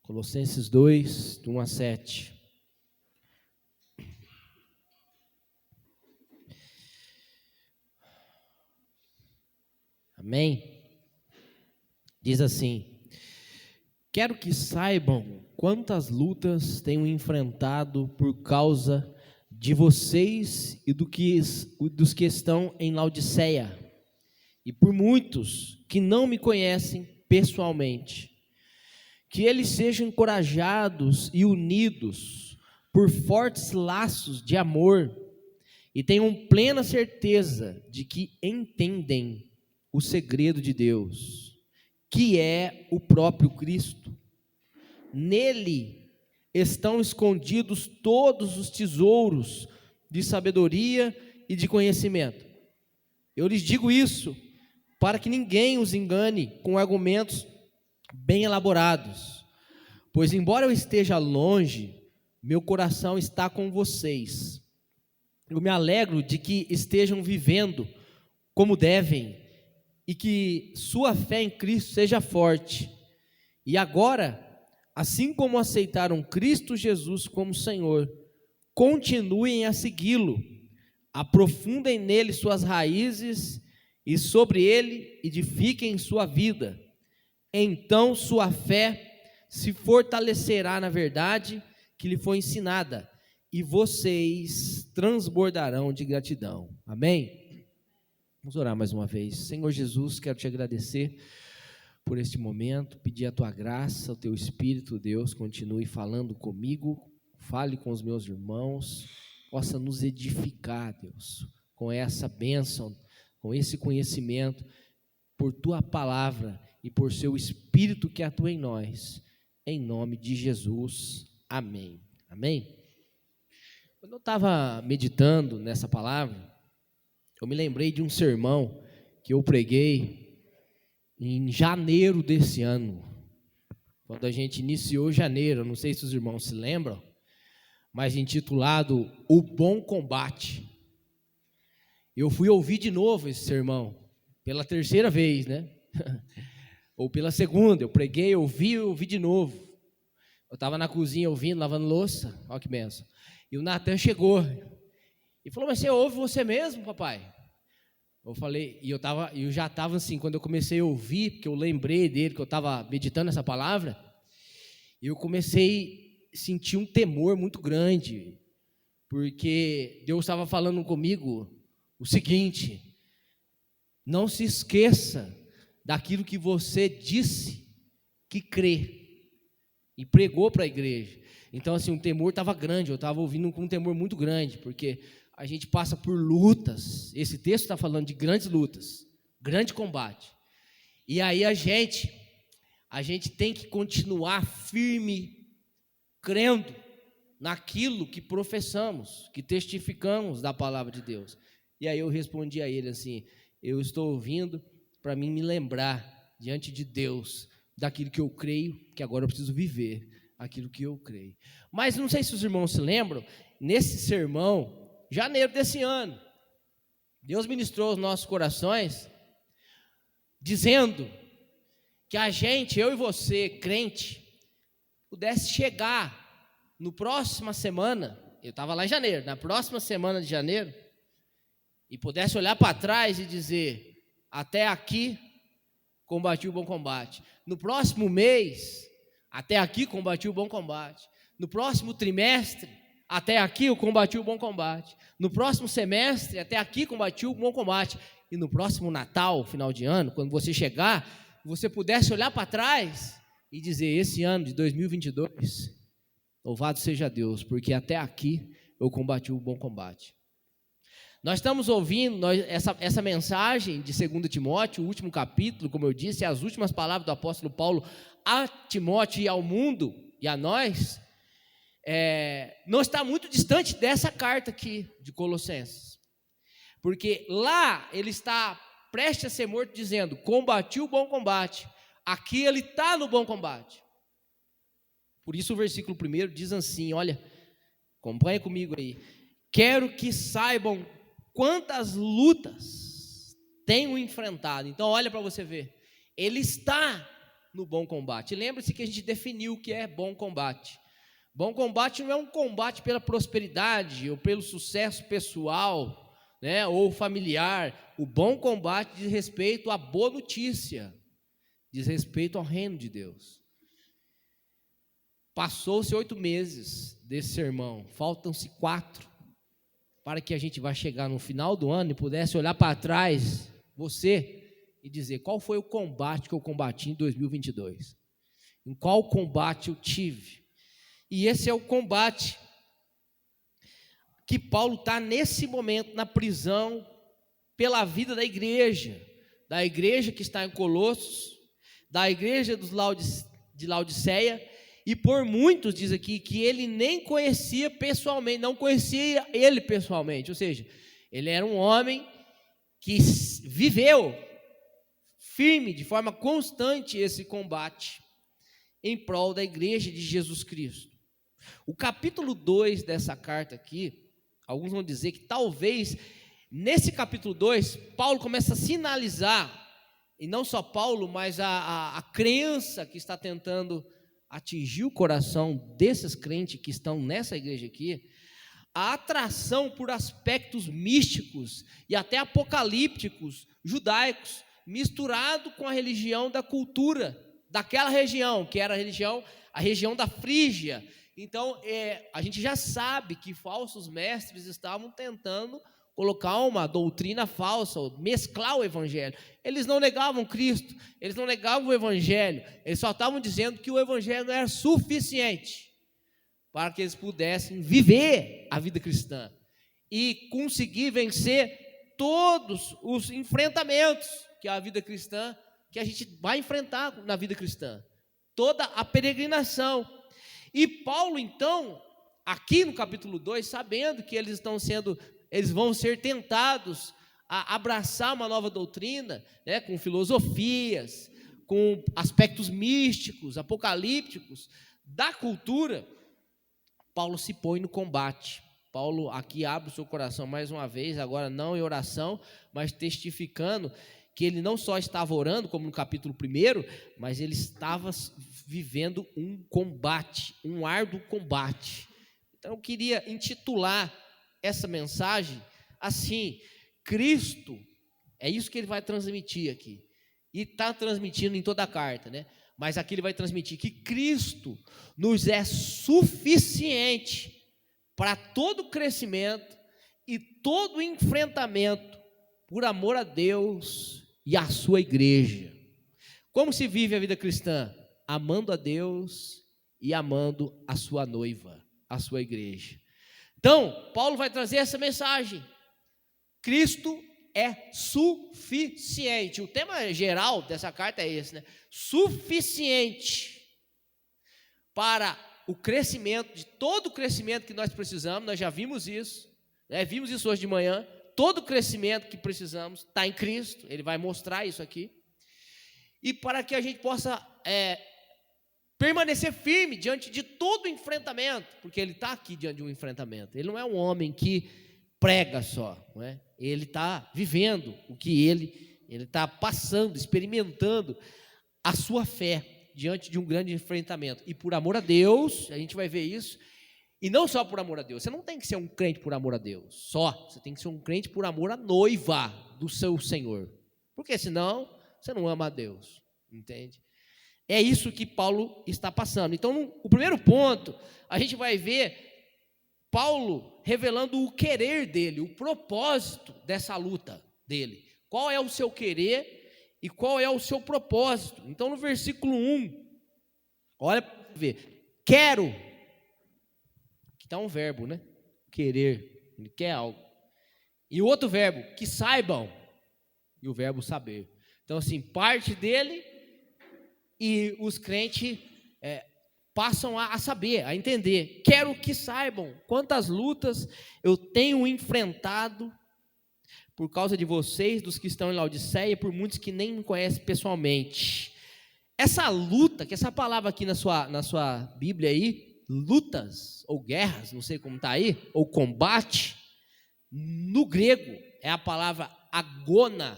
Colossenses 2, de 1 a 7. Amém? Diz assim: quero que saibam quantas lutas tenho enfrentado por causa de vocês e dos que estão em Laodiceia, e por muitos que não me conhecem pessoalmente. Que eles sejam encorajados e unidos por fortes laços de amor e tenham plena certeza de que entendem o segredo de Deus, que é o próprio Cristo. Nele estão escondidos todos os tesouros de sabedoria e de conhecimento. Eu lhes digo isso para que ninguém os engane com argumentos bem elaborados, pois embora eu esteja longe, meu coração está com vocês. Eu me alegro de que estejam vivendo como devem e que sua fé em Cristo seja forte. E agora, assim como aceitaram Cristo Jesus como Senhor, continuem a segui-lo, aprofundem nele suas raízes e sobre ele edifiquem sua vida. Então sua fé se fortalecerá na verdade que lhe foi ensinada, e vocês transbordarão de gratidão. Amém? Vamos orar mais uma vez. Senhor Jesus, quero te agradecer por este momento, pedir a tua graça, o teu Espírito, Deus, continue falando comigo, fale com os meus irmãos, possa nos edificar, Deus, com essa bênção, com esse conhecimento, por tua palavra e por seu Espírito que atua em nós, em nome de Jesus, amém. Amém? Quando eu estava meditando nessa palavra, eu me lembrei de um sermão que eu preguei em janeiro desse ano, quando a gente iniciou janeiro, não sei se os irmãos se lembram, mas intitulado O Bom Combate. Eu fui ouvir de novo esse sermão, pela terceira vez, né? Ou pela segunda, eu preguei, ouvi de novo. Eu estava na cozinha ouvindo, lavando louça, olha que benção. E o Natan chegou e falou: mas você ouve você mesmo, papai? Eu falei, e eu já estava assim, quando eu comecei a ouvir, porque eu lembrei dele, que eu estava meditando essa palavra, e eu comecei a sentir um temor muito grande, porque Deus estava falando comigo o seguinte: não se esqueça daquilo que você disse que crê, e pregou para a igreja. Então assim, o temor estava grande, eu estava ouvindo com um temor muito grande, porque a gente passa por lutas, esse texto está falando de grandes lutas, grande combate, e aí a gente tem que continuar firme, crendo naquilo que professamos, que testificamos da palavra de Deus. E aí eu respondi a ele assim: eu estou ouvindo para mim me lembrar diante de Deus daquilo que eu creio, que agora eu preciso viver aquilo que eu creio. Mas não sei se os irmãos se lembram, nesse sermão, janeiro desse ano, Deus ministrou os nossos corações, dizendo que a gente, eu e você, crente, pudesse chegar no próxima semana, eu estava lá em janeiro, na próxima semana de janeiro, e pudesse olhar para trás e dizer: até aqui combati o bom combate. No próximo mês, até aqui combati o bom combate. No próximo trimestre, até aqui eu combati o bom combate. No próximo semestre, até aqui combati o bom combate. E no próximo Natal, final de ano, quando você chegar, você pudesse olhar para trás e dizer: esse ano de 2022, louvado seja Deus, porque até aqui eu combati o bom combate. Nós estamos ouvindo essa mensagem de 2 Timóteo, o último capítulo, como eu disse, as últimas palavras do apóstolo Paulo a Timóteo e ao mundo e a nós, não está muito distante dessa carta aqui de Colossenses, porque lá ele está prestes a ser morto, dizendo: combati o bom combate. Aqui ele está no bom combate. Por isso o versículo 1 diz assim, olha, acompanha comigo aí: quero que saibam quantas lutas tenho enfrentado. Então olha para você ver, ele está no bom combate. Lembre-se que a gente definiu o que é bom combate. Bom combate não é um combate pela prosperidade ou pelo sucesso pessoal, né, ou familiar. O bom combate diz respeito à boa notícia, diz respeito ao reino de Deus. Passou-se 8 meses desse sermão, faltam-se 4, para que a gente vá chegar no final do ano e pudesse olhar para trás, você, e dizer qual foi o combate que eu combati em 2022. Em qual combate eu tive. E esse é o combate que Paulo está nesse momento na prisão pela vida da igreja que está em Colossos, da igreja de Laodiceia, e por muitos diz aqui que ele nem conhecia pessoalmente, não conhecia ele pessoalmente, ou seja, ele era um homem que viveu firme, de forma constante, esse combate em prol da igreja de Jesus Cristo. O capítulo 2 dessa carta aqui, alguns vão dizer que talvez nesse capítulo 2, Paulo começa a sinalizar, e não só Paulo, mas a crença que está tentando atingir o coração desses crentes que estão nessa igreja aqui, a atração por aspectos místicos e até apocalípticos, judaicos, misturado com a religião da cultura daquela região, que era a região da Frígia. Então, a gente já sabe que falsos mestres estavam tentando colocar uma doutrina falsa, mesclar o evangelho. Eles não negavam Cristo, eles não negavam o evangelho, eles só estavam dizendo que o evangelho não era suficiente para que eles pudessem viver a vida cristã e conseguir vencer todos os enfrentamentos que a vida cristã, que a gente vai enfrentar na vida cristã, toda a peregrinação. E Paulo, então, aqui no capítulo 2, sabendo que eles vão ser tentados a abraçar uma nova doutrina, né, com filosofias, com aspectos místicos, apocalípticos, da cultura, Paulo se põe no combate. Paulo aqui abre o seu coração mais uma vez, agora não em oração, mas testificando que ele não só estava orando, como no capítulo 1, mas ele estava vivendo um combate, um árduo combate. Então eu queria intitular essa mensagem assim: Cristo, é isso que ele vai transmitir aqui, e está transmitindo em toda a carta, né? Mas aqui ele vai transmitir que Cristo nos é suficiente para todo crescimento e todo enfrentamento por amor a Deus e a sua igreja. Como se vive a vida cristã? Amando a Deus e amando a sua noiva, a sua igreja. Então, Paulo vai trazer essa mensagem: Cristo é suficiente. O tema geral dessa carta é esse, né? Suficiente para o crescimento, de todo o crescimento que nós precisamos. Nós já vimos isso, né? Vimos isso hoje de manhã. Todo o crescimento que precisamos está em Cristo. Ele vai mostrar isso aqui. E para que a gente possa permanecer firme diante de todo o enfrentamento, porque ele está aqui diante de um enfrentamento. Ele não é um homem que prega só, não é? Ele está vivendo o que ele está passando, experimentando a sua fé diante de um grande enfrentamento. E por amor a Deus, a gente vai ver isso. E não só por amor a Deus. Você não tem que ser um crente por amor a Deus só. Você tem que ser um crente por amor à noiva do seu Senhor. Porque senão você não ama a Deus. Entende? É isso que Paulo está passando. Então, o primeiro ponto, a gente vai ver Paulo revelando o querer dele, o propósito dessa luta dele. Qual é o seu querer e qual é o seu propósito? Então, no versículo 1, olha para ver. Quero, que está um verbo, né? Querer, ele quer algo. E o outro verbo, que saibam, e o verbo saber. Então, assim, parte dele e os crentes passam a saber, a entender. Quero que saibam quantas lutas eu tenho enfrentado por causa de vocês, dos que estão em Laodiceia, por muitos que nem me conhecem pessoalmente. Essa luta, que essa palavra aqui na sua Bíblia aí, lutas ou guerras, não sei como está aí, ou combate, no grego é a palavra agona,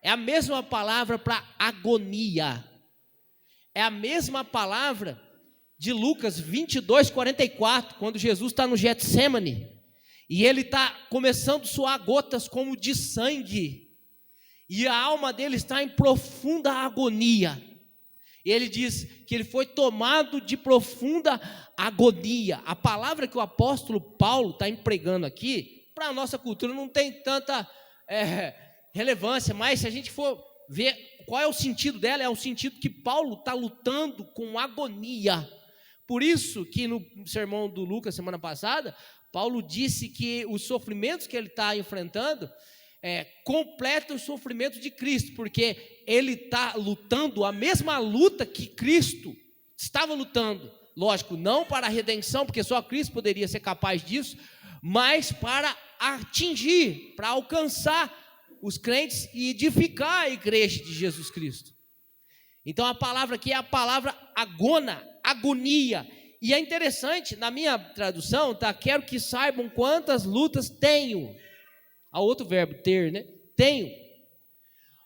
é a mesma palavra para agonia. é a mesma palavra de Lucas 22:44, quando Jesus está no Getsemane, e ele está começando a suar gotas como de sangue, e a alma dele está em profunda agonia. E ele diz que ele foi tomado de profunda agonia. A palavra que o apóstolo Paulo está empregando aqui, para a nossa cultura não tem tanta relevância, mas se a gente for ver qual é o sentido dela, é o sentido que Paulo está lutando com agonia. Por isso que no sermão do Lucas, semana passada, Paulo disse que os sofrimentos que ele está enfrentando completam o sofrimento de Cristo, porque ele está lutando a mesma luta que Cristo estava lutando. Lógico, não para a redenção, porque só Cristo poderia ser capaz disso, mas para atingir, para alcançar os crentes e edificar a igreja de Jesus Cristo. Então a palavra aqui é a palavra agonia. E é interessante, na minha tradução, quero que saibam quantas lutas tenho. Há outro verbo, ter, né? Tenho.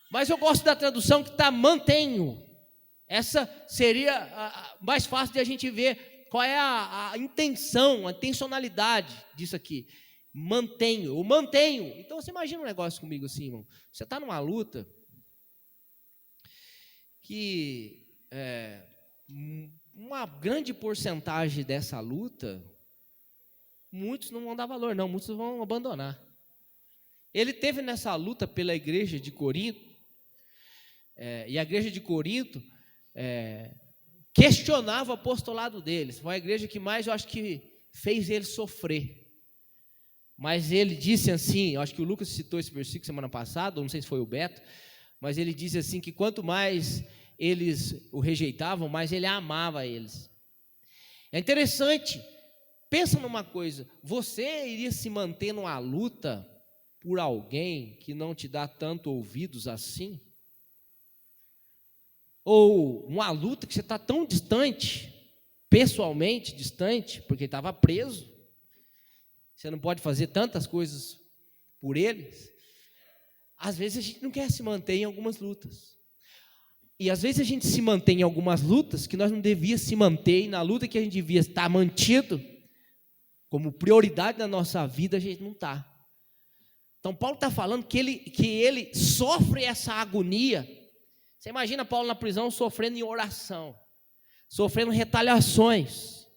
Mas eu gosto da tradução que está mantenho. Essa seria mais fácil de a gente ver qual é a intenção, a intencionalidade disso aqui. Eu mantenho. Então você imagina um negócio comigo assim, irmão. Você está numa luta que uma grande porcentagem dessa luta, muitos não vão dar valor, não, muitos vão abandonar. Ele teve nessa luta pela igreja de Corinto, e a igreja de Corinto questionava o apostolado deles. Foi a igreja que mais, eu acho que fez ele sofrer. Mas ele disse assim, eu acho que o Lucas citou esse versículo semana passada, não sei se foi o Beto, mas ele disse assim que quanto mais eles o rejeitavam, mais ele amava eles. É interessante, pensa numa coisa, você iria se manter numa luta por alguém que não te dá tanto ouvidos assim? Ou uma luta que você está tão distante, pessoalmente distante, porque estava preso, você não pode fazer tantas coisas por eles. Às vezes a gente não quer se manter em algumas lutas, e às vezes a gente se mantém em algumas lutas que nós não devíamos se manter, e na luta que a gente devia estar mantido como prioridade na nossa vida, a gente não está. Então Paulo está falando que ele sofre essa agonia. Você imagina Paulo na prisão sofrendo em oração, sofrendo retaliações.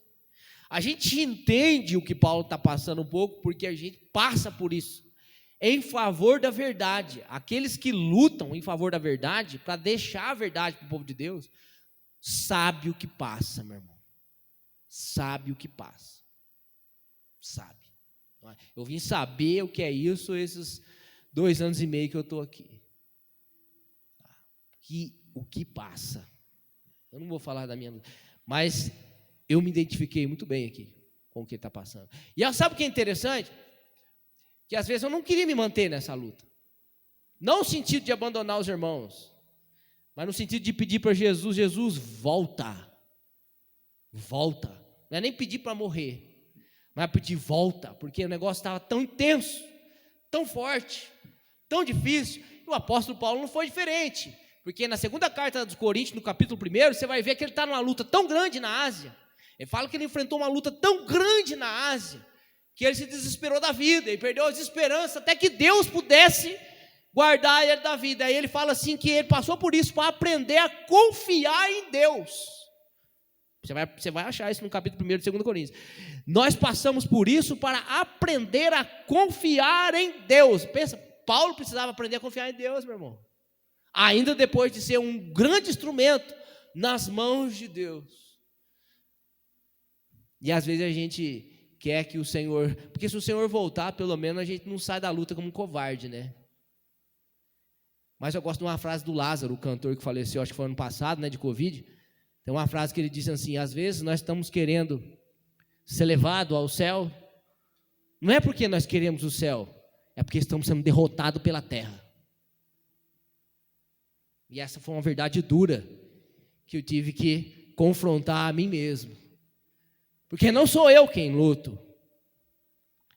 A gente entende o que Paulo está passando um pouco, porque a gente passa por isso, em favor da verdade. Aqueles que lutam em favor da verdade, para deixar a verdade para o povo de Deus, sabe o que passa, meu irmão. Sabe o que passa. Sabe. Eu vim saber o que é isso esses 2 anos e meio que eu estou aqui. O que passa. Eu não vou falar da minha, mas eu me identifiquei muito bem aqui com o que está passando. E sabe o que é interessante? Que às vezes eu não queria me manter nessa luta. Não no sentido de abandonar os irmãos, mas no sentido de pedir para Jesus, volta. Volta. Não é nem pedir para morrer, mas pedir volta, porque o negócio estava tão intenso, tão forte, tão difícil. E o apóstolo Paulo não foi diferente, porque na segunda carta dos Coríntios, no capítulo 1, você vai ver que ele está numa luta tão grande na Ásia. Ele fala que ele enfrentou uma luta tão grande na Ásia, que ele se desesperou da vida, e perdeu as esperanças, até que Deus pudesse guardar ele da vida. Aí ele fala assim, que ele passou por isso, para aprender a confiar em Deus. Você vai achar isso no capítulo 1 de 2 Coríntios. Nós passamos por isso para aprender a confiar em Deus. Pensa, Paulo precisava aprender a confiar em Deus, meu irmão. Ainda depois de ser um grande instrumento nas mãos de Deus. E às vezes a gente quer que o Senhor, porque se o Senhor voltar, pelo menos a gente não sai da luta como um covarde, né? Mas eu gosto de uma frase do Lázaro, o cantor que faleceu, acho que foi ano passado, né, de Covid. Tem uma frase que ele diz assim: às vezes nós estamos querendo ser levado ao céu, não é porque nós queremos o céu, é porque estamos sendo derrotados pela terra. E essa foi uma verdade dura, que eu tive que confrontar a mim mesmo, porque não sou eu quem luto,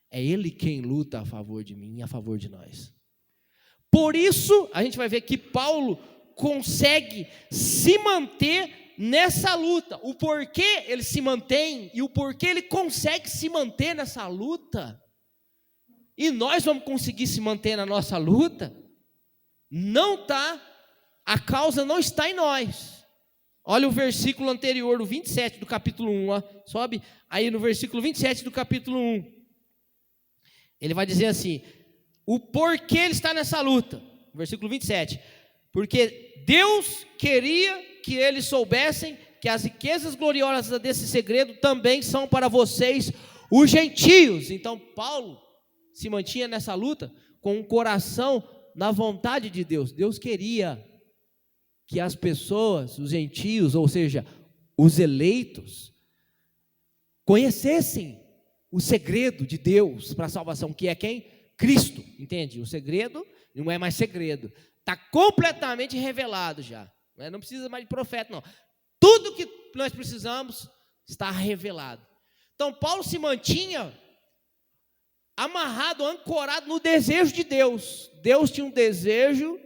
é Ele quem luta a favor de mim e a favor de nós. Por isso, a gente vai ver que Paulo consegue se manter nessa luta, o porquê ele se mantém e o porquê ele consegue se manter nessa luta, e nós vamos conseguir se manter na nossa luta, a causa não está em nós. Olha o versículo anterior, o 27 do capítulo 1, ó, sobe aí no versículo 27 do capítulo 1. Ele vai dizer assim, o porquê ele está nessa luta, versículo 27, porque Deus queria que eles soubessem que as riquezas gloriosas desse segredo também são para vocês, os gentios. Então Paulo se mantinha nessa luta com o coração na vontade de Deus. Deus queria que as pessoas, os gentios, ou seja, os eleitos, conhecessem o segredo de Deus para a salvação, que é quem? Cristo, entende? O segredo não é mais segredo, está completamente revelado já, não precisa mais de profeta, não. Tudo que nós precisamos está revelado. Então Paulo se mantinha amarrado, ancorado no desejo de Deus. Deus tinha um desejo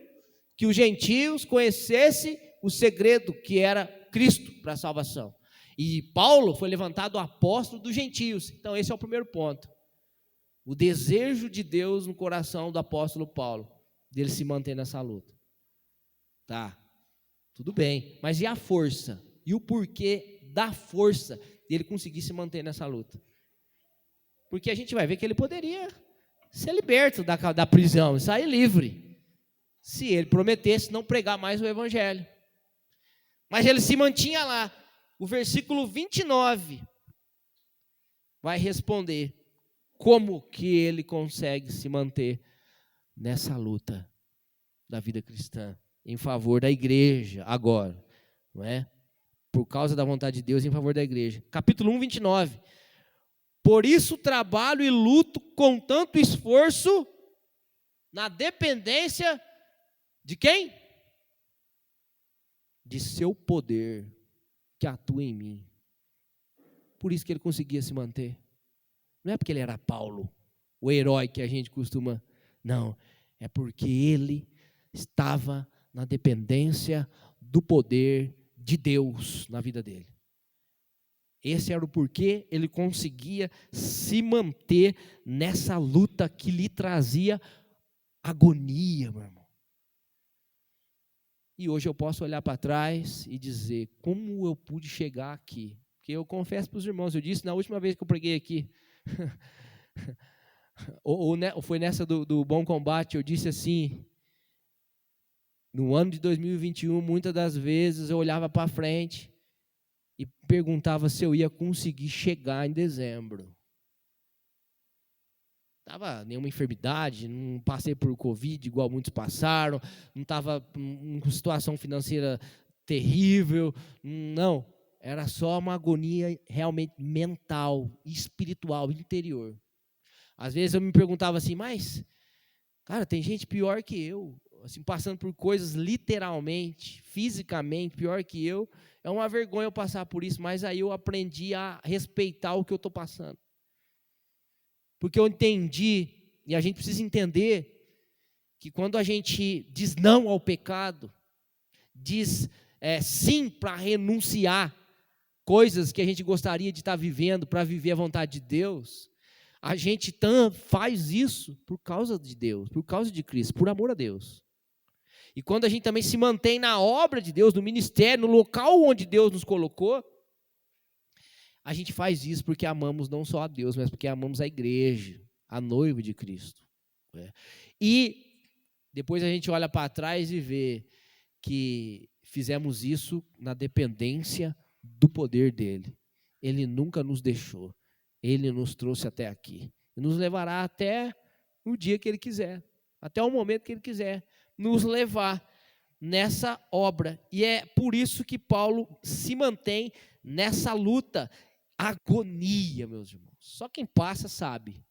que os gentios conhecessem o segredo que era Cristo para a salvação. E Paulo foi levantado apóstolo dos gentios. Então esse é o primeiro ponto. O desejo de Deus no coração do apóstolo Paulo, dele se manter nessa luta. Tá, tudo bem, mas e a força? E o porquê da força dele conseguir se manter nessa luta? Porque a gente vai ver que ele poderia ser liberto da prisão e sair livre, se ele prometesse não pregar mais o evangelho. Mas ele se mantinha lá. O versículo 29 vai responder como que ele consegue se manter nessa luta da vida cristã, em favor da igreja agora, não é? Por causa da vontade de Deus, em favor da igreja. Capítulo 1, 29. Por isso trabalho e luto com tanto esforço na dependência de quem? De seu poder que atua em mim. Por isso que ele conseguia se manter. Não é porque ele era Paulo, o herói que a gente costuma... Não, é porque ele estava na dependência do poder de Deus na vida dele. Esse era o porquê ele conseguia se manter nessa luta que lhe trazia agonia, meu irmão. E hoje eu posso olhar para trás e dizer, como eu pude chegar aqui? Porque eu confesso para os irmãos, eu disse na última vez que eu preguei aqui, ou foi nessa do Bom Combate, eu disse assim, no ano de 2021, muitas das vezes eu olhava para frente e perguntava se eu ia conseguir chegar em dezembro. Não estava nenhuma enfermidade, não passei por Covid igual muitos passaram, não estava em situação financeira terrível, não. Era só uma agonia realmente mental, espiritual, interior. Às vezes eu me perguntava assim, mas, cara, tem gente pior que eu, assim, passando por coisas literalmente, fisicamente, pior que eu. É uma vergonha eu passar por isso, mas aí eu aprendi a respeitar o que eu estou passando. Porque eu entendi, e a gente precisa entender, que quando a gente diz não ao pecado, diz sim para renunciar coisas que a gente gostaria de estar vivendo, para viver a vontade de Deus, a gente faz isso por causa de Deus, por causa de Cristo, por amor a Deus. E quando a gente também se mantém na obra de Deus, no ministério, no local onde Deus nos colocou, a gente faz isso porque amamos não só a Deus, mas porque amamos a igreja, a noiva de Cristo. E depois a gente olha para trás e vê que fizemos isso na dependência do poder dele. Ele nunca nos deixou. Ele nos trouxe até aqui. E nos levará até o dia que ele quiser, até o momento que ele quiser nos levar nessa obra. E é por isso que Paulo se mantém nessa luta, agonia, meus irmãos. Só quem passa sabe,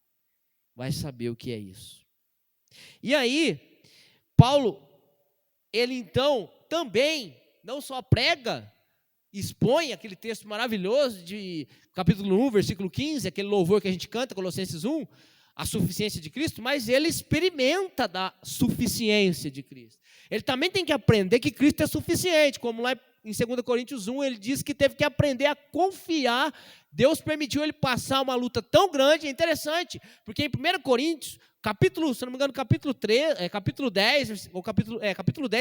vai saber o que é isso. E aí, Paulo, ele então também não só prega, expõe aquele texto maravilhoso de capítulo 1, versículo 15, aquele louvor que a gente canta, Colossenses 1, a suficiência de Cristo, mas ele experimenta da suficiência de Cristo. Ele também tem que aprender que Cristo é suficiente, como lá em 2 Coríntios 1, ele diz que teve que aprender a confiar. Deus permitiu ele passar uma luta tão grande, é interessante, porque em 1 Coríntios, capítulo, se não me engano, capítulo 10,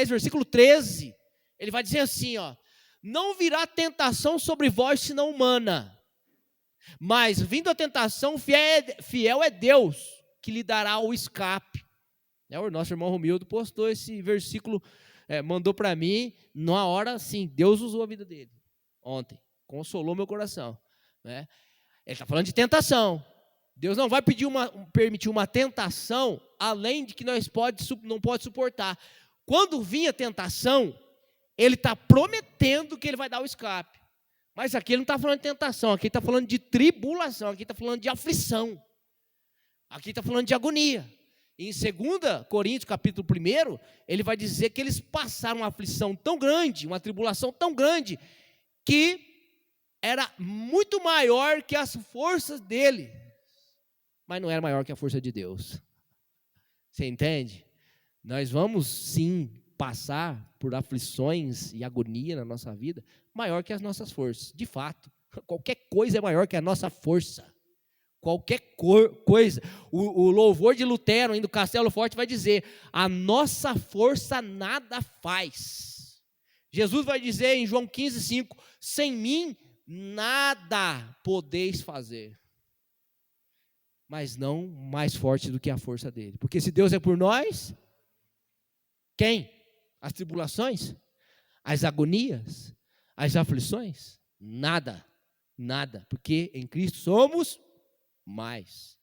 versículo 13, ele vai dizer assim, ó: não virá tentação sobre vós, senão humana, mas vindo a tentação, fiel é Deus, que lhe dará o escape. O nosso irmão Romildo postou esse versículo, mandou para mim, numa hora, sim, Deus usou a vida dele, ontem, consolou meu coração, né? Ele está falando de tentação. Deus não vai permitir uma tentação, além de que nós não pode suportar. Quando vir a tentação, ele está prometendo que ele vai dar o escape. Mas aqui ele não está falando de tentação, aqui ele está falando de tribulação, aqui está falando de aflição, aqui está falando de agonia. Em 2 Coríntios, capítulo 1, ele vai dizer que eles passaram uma aflição tão grande, uma tribulação tão grande, que era muito maior que as forças dele, mas não era maior que a força de Deus. Você entende? Nós vamos sim passar por aflições e agonia na nossa vida, maior que as nossas forças, de fato. Qualquer coisa é maior que a nossa força. Qualquer coisa. O louvor de Lutero, do Castelo Forte, vai dizer: a nossa força nada faz. Jesus vai dizer em João 15,5: sem mim nada podeis fazer. Mas não mais forte do que a força dele. Porque se Deus é por nós, quem? As tribulações? As agonias? As aflições? Nada. Nada. Porque em Cristo somos mais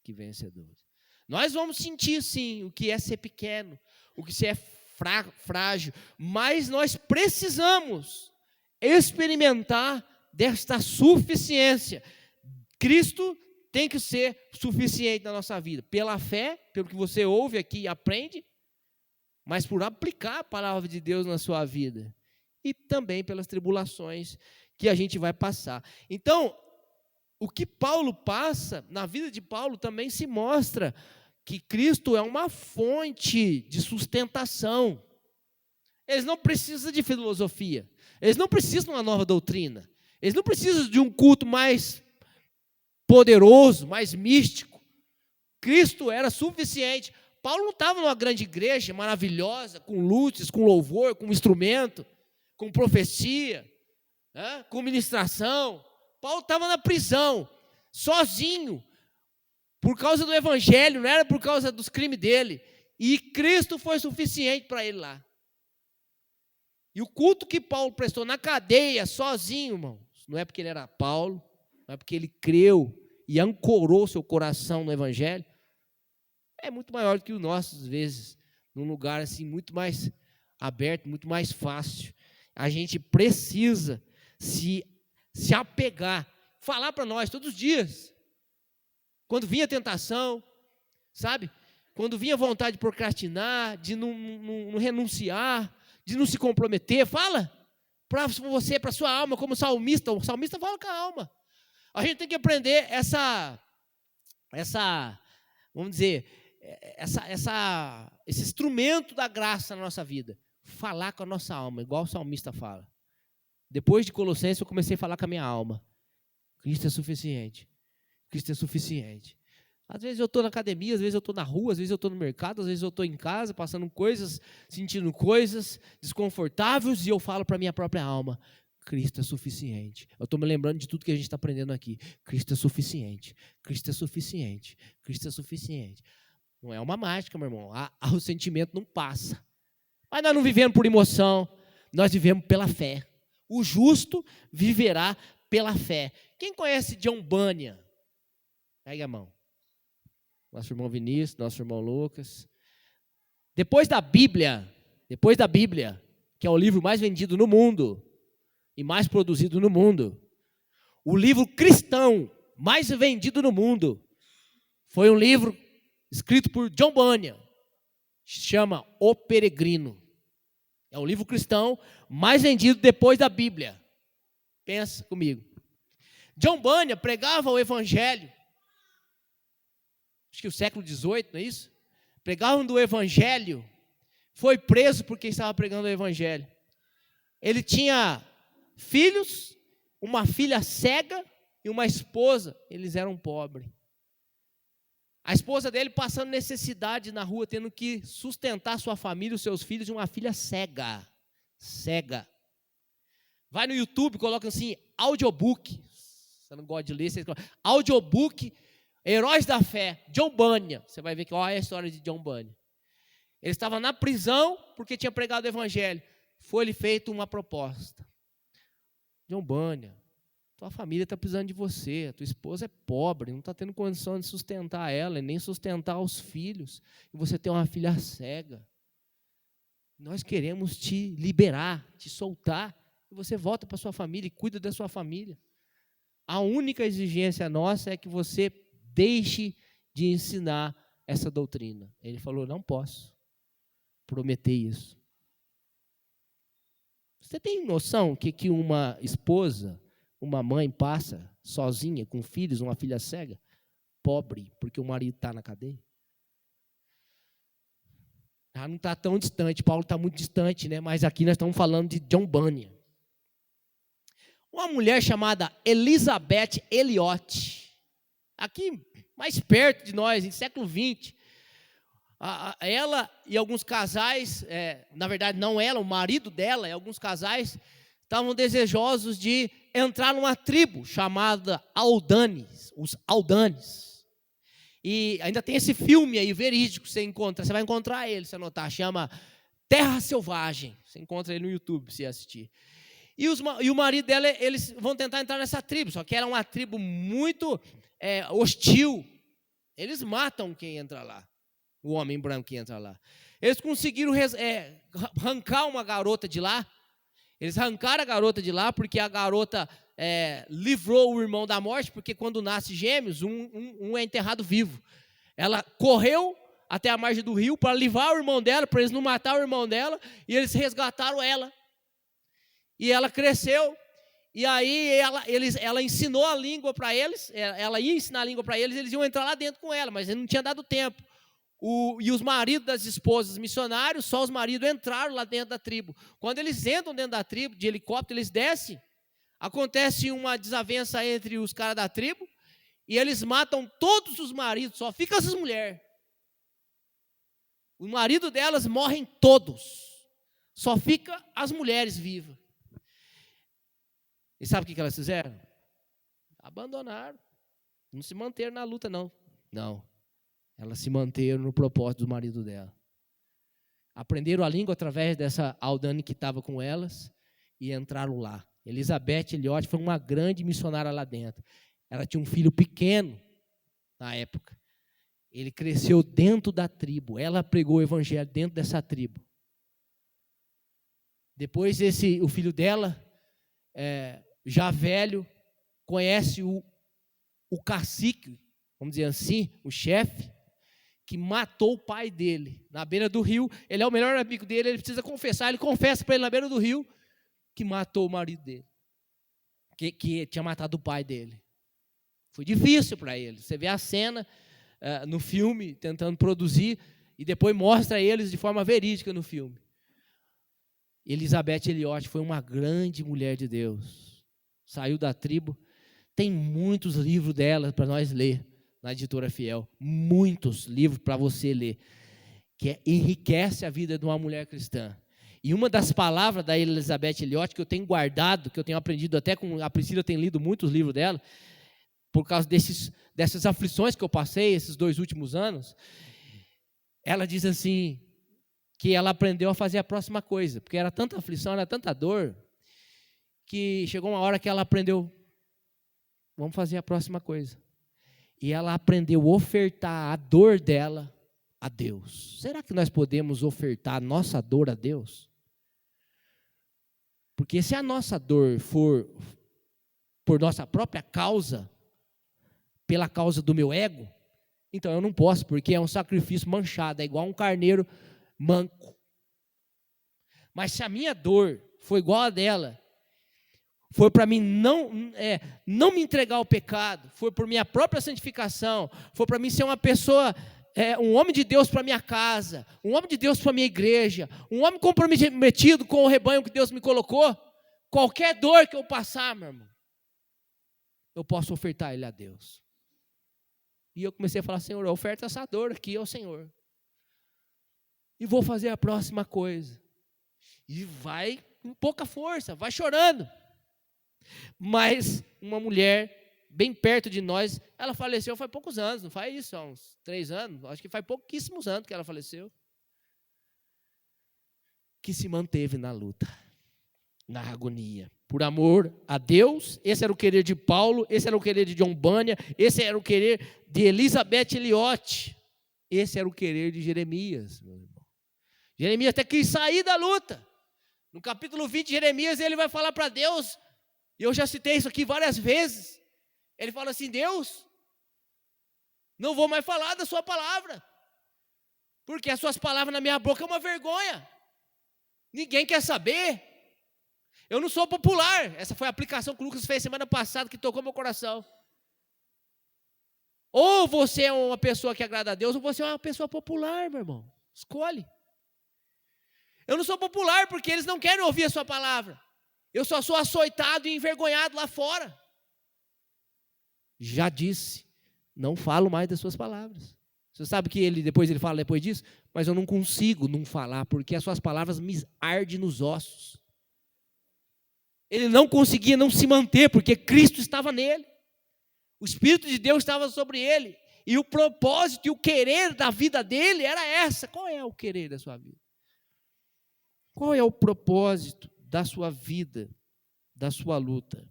que vencedores. Nós vamos sentir sim o que é ser pequeno, o que é frágil, mas nós precisamos experimentar desta suficiência. Cristo tem que ser suficiente na nossa vida, pela fé, pelo que você ouve aqui e aprende, mas por aplicar a palavra de Deus na sua vida, e também pelas tribulações que a gente vai passar. Então, o que Paulo passa, na vida de Paulo também se mostra que Cristo é uma fonte de sustentação. Eles não precisam de filosofia, eles não precisam de uma nova doutrina, eles não precisam de um culto mais poderoso, mais místico. Cristo era suficiente. Paulo não estava numa grande igreja maravilhosa, com luzes, com louvor, com instrumento, com profecia, com ministração. Paulo estava na prisão, sozinho, por causa do evangelho, não era por causa dos crimes dele. E Cristo foi suficiente para ele lá. E o culto que Paulo prestou na cadeia, sozinho, irmãos, não é porque ele era Paulo, não é porque ele creu e ancorou seu coração no evangelho, é muito maior do que o nosso, às vezes, num lugar assim muito mais aberto, muito mais fácil. A gente precisa se apegar, falar para nós todos os dias. Quando vinha a tentação, sabe? Quando vinha a vontade de procrastinar, de não renunciar, de não se comprometer, fala para você, para a sua alma, como salmista. O salmista fala com a alma. A gente tem que aprender vamos dizer, esse instrumento da graça na nossa vida. Falar com a nossa alma, igual o salmista fala. Depois de Colossenses, eu comecei a falar com a minha alma. Cristo é suficiente. Cristo é suficiente. Às vezes eu estou na academia, às vezes eu estou na rua, às vezes eu estou no mercado, às vezes eu estou em casa, passando coisas, sentindo coisas desconfortáveis, e eu falo para a minha própria alma: Cristo é suficiente. Eu estou me lembrando de tudo que a gente está aprendendo aqui. Cristo é suficiente. Cristo é suficiente. Cristo é suficiente. Não é uma mágica, meu irmão. O sentimento não passa. Mas nós não vivemos por emoção, nós vivemos pela fé. O justo viverá pela fé. Quem conhece John Bunyan? Pega a mão. Nosso irmão Vinícius, nosso irmão Lucas. Depois da Bíblia, que é o livro mais vendido no mundo e mais produzido no mundo, o livro cristão mais vendido no mundo foi um livro escrito por John Bunyan, chama O Peregrino. É o livro cristão mais vendido depois da Bíblia. Pensa comigo. John Bunyan pregava o evangelho, acho que o século XVIII, não é isso? Pregavam do evangelho, foi preso porque estava pregando o evangelho. Ele tinha filhos, uma filha cega e uma esposa. Eles eram pobres. A esposa dele passando necessidade na rua, tendo que sustentar sua família, os seus filhos, e uma filha cega. Cega. Vai no YouTube, coloca assim, audiobook. Você não gosta de ler, você coloca audiobook, Heróis da Fé, John Bunyan. Você vai ver que olha a história de John Bunyan. Ele estava na prisão porque tinha pregado o evangelho. Foi-lhe feita uma proposta. John Bunyan, tua família está precisando de você, a tua esposa é pobre, não está tendo condição de sustentar ela, e nem sustentar os filhos, e você tem uma filha cega. Nós queremos te liberar, te soltar, e você volta para a sua família e cuida da sua família. A única exigência nossa é que você deixe de ensinar essa doutrina. Ele falou, não posso prometer isso. Você tem noção que uma esposa, uma mãe passa sozinha, com filhos, uma filha cega, pobre, porque o marido está na cadeia? Ela não está tão distante, Paulo está muito distante, né? Mas aqui nós estamos falando de John Bunyan. Uma mulher chamada Elizabeth Elliot, aqui mais perto de nós, em século XX, ela e alguns casais, na verdade não ela, o marido dela e alguns casais, estavam desejosos de entrar numa tribo chamada Aldanes, os Aldanes. E ainda tem esse filme aí, verídico, que você vai encontrar ele, se anotar, chama Terra Selvagem. Você encontra ele no YouTube, se assistir. E o marido dela, eles vão tentar entrar nessa tribo, só que era uma tribo muito hostil. Eles matam quem entra lá, o homem branco que entra lá. Eles conseguiram arrancar uma garota de lá. Eles arrancaram a garota de lá, porque a garota livrou o irmão da morte, porque quando nasce gêmeos, um é enterrado vivo. Ela correu até a margem do rio para livrar o irmão dela, para eles não matar o irmão dela, e eles resgataram ela. E ela cresceu, e aí ela ensinou a língua para eles, ela ia ensinar a língua para eles, eles iam entrar lá dentro com ela, mas ele não tinha dado tempo. E os maridos das esposas missionários, só os maridos entraram lá dentro da tribo. Quando eles entram dentro da tribo, de helicóptero, eles descem, acontece uma desavença entre os caras da tribo, e eles matam todos os maridos, só ficam essas mulheres. O marido delas morrem todos, só fica as mulheres vivas. E sabe o que elas fizeram? Abandonaram, não se manteram na luta, não. Não. Elas se manteram no propósito do marido dela. Aprenderam a língua através dessa Aldane que estava com elas e entraram lá. Elizabeth Elliot foi uma grande missionária lá dentro. Ela tinha um filho pequeno na época. Ele cresceu dentro da tribo. Ela pregou o evangelho dentro dessa tribo. Depois o filho dela, já velho, conhece o cacique, vamos dizer assim, o chefe, que matou o pai dele na beira do rio. Ele é o melhor amigo dele, ele precisa confessar. Ele confessa para ele na beira do rio que matou o marido dele, que tinha matado o pai dele. Foi difícil para ele. Você vê a cena no filme, tentando produzir, e depois mostra eles de forma verídica no filme. Elizabeth Elliot foi uma grande mulher de Deus. Saiu da tribo. Tem muitos livros dela para nós ler na Editora Fiel. Muitos livros para você ler, que enriquece a vida de uma mulher cristã. E uma das palavras da Elizabeth Elliot que eu tenho guardado, que eu tenho aprendido até com a Priscila, tem lido muitos livros dela, por causa dessas aflições que eu passei esses 2 últimos anos. Ela diz assim, que ela aprendeu a fazer a próxima coisa, porque era tanta aflição, era tanta dor, que chegou uma hora que ela aprendeu, vamos fazer a próxima coisa. E ela aprendeu a ofertar a dor dela a Deus. Será que nós podemos ofertar a nossa dor a Deus? Porque se a nossa dor for por nossa própria causa, pela causa do meu ego, então eu não posso, porque é um sacrifício manchado, é igual um carneiro manco. Mas se a minha dor for igual a dela, foi para mim não me entregar ao pecado, foi por minha própria santificação, foi para mim ser uma pessoa um homem de Deus para minha casa, um homem de Deus para minha igreja, um homem comprometido com o rebanho que Deus me colocou, qualquer dor que eu passar, meu irmão, eu posso ofertar ele a Deus. E eu comecei a falar: Senhor, oferta essa dor aqui ao Senhor. E vou fazer a próxima coisa. E vai com pouca força, vai chorando. Mas uma mulher bem perto de nós, ela faleceu faz poucos anos, não faz isso, há uns 3 anos, acho que faz pouquíssimos anos que ela faleceu. Que se manteve na luta, na agonia, por amor a Deus. Esse era o querer de Paulo, esse era o querer de John Bunyan, esse era o querer de Elizabeth Elliot, esse era o querer de Jeremias, meu irmão. Jeremias até quis sair da luta. No capítulo 20 de Jeremias, ele vai falar para Deus, e eu já citei isso aqui várias vezes, ele fala assim: Deus, não vou mais falar da sua palavra, porque as suas palavras na minha boca é uma vergonha, ninguém quer saber, eu não sou popular. Essa foi a aplicação que o Lucas fez semana passada, que tocou meu coração. Ou você é uma pessoa que agrada a Deus, ou você é uma pessoa popular, meu irmão, escolhe. Eu não sou popular porque eles não querem ouvir a sua palavra, eu só sou açoitado e envergonhado lá fora. Já disse, não falo mais das suas palavras. Você sabe que depois ele fala depois disso? Mas eu não consigo não falar, porque as suas palavras me ardem nos ossos. Ele não conseguia não se manter, porque Cristo estava nele. O Espírito de Deus estava sobre ele. E o propósito e o querer da vida dele era essa. Qual é o querer da sua vida? Qual é o propósito da sua vida, da sua luta?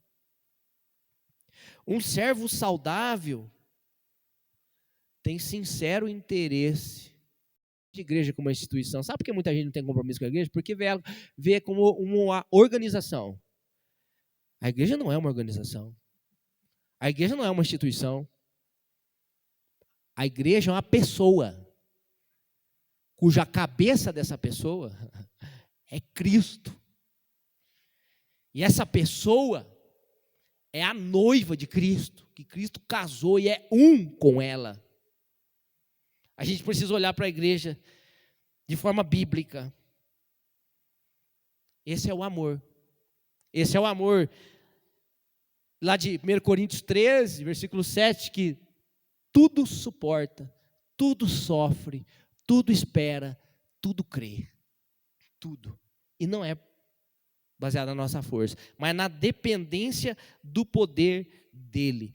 Um servo saudável tem sincero interesse de igreja como uma instituição. Sabe por que muita gente não tem compromisso com a igreja? Porque vê como uma organização. A igreja não é uma organização. A igreja não é uma instituição. A igreja é uma pessoa, cuja cabeça dessa pessoa é Cristo. E essa pessoa é a noiva de Cristo, que Cristo casou e é um com ela. A gente precisa olhar para a igreja de forma bíblica. Esse é o amor. Esse é o amor lá de 1 Coríntios 13, versículo 7, que tudo suporta, tudo sofre, tudo espera, tudo crê. Tudo. E não é baseado na nossa força, mas na dependência do poder dele.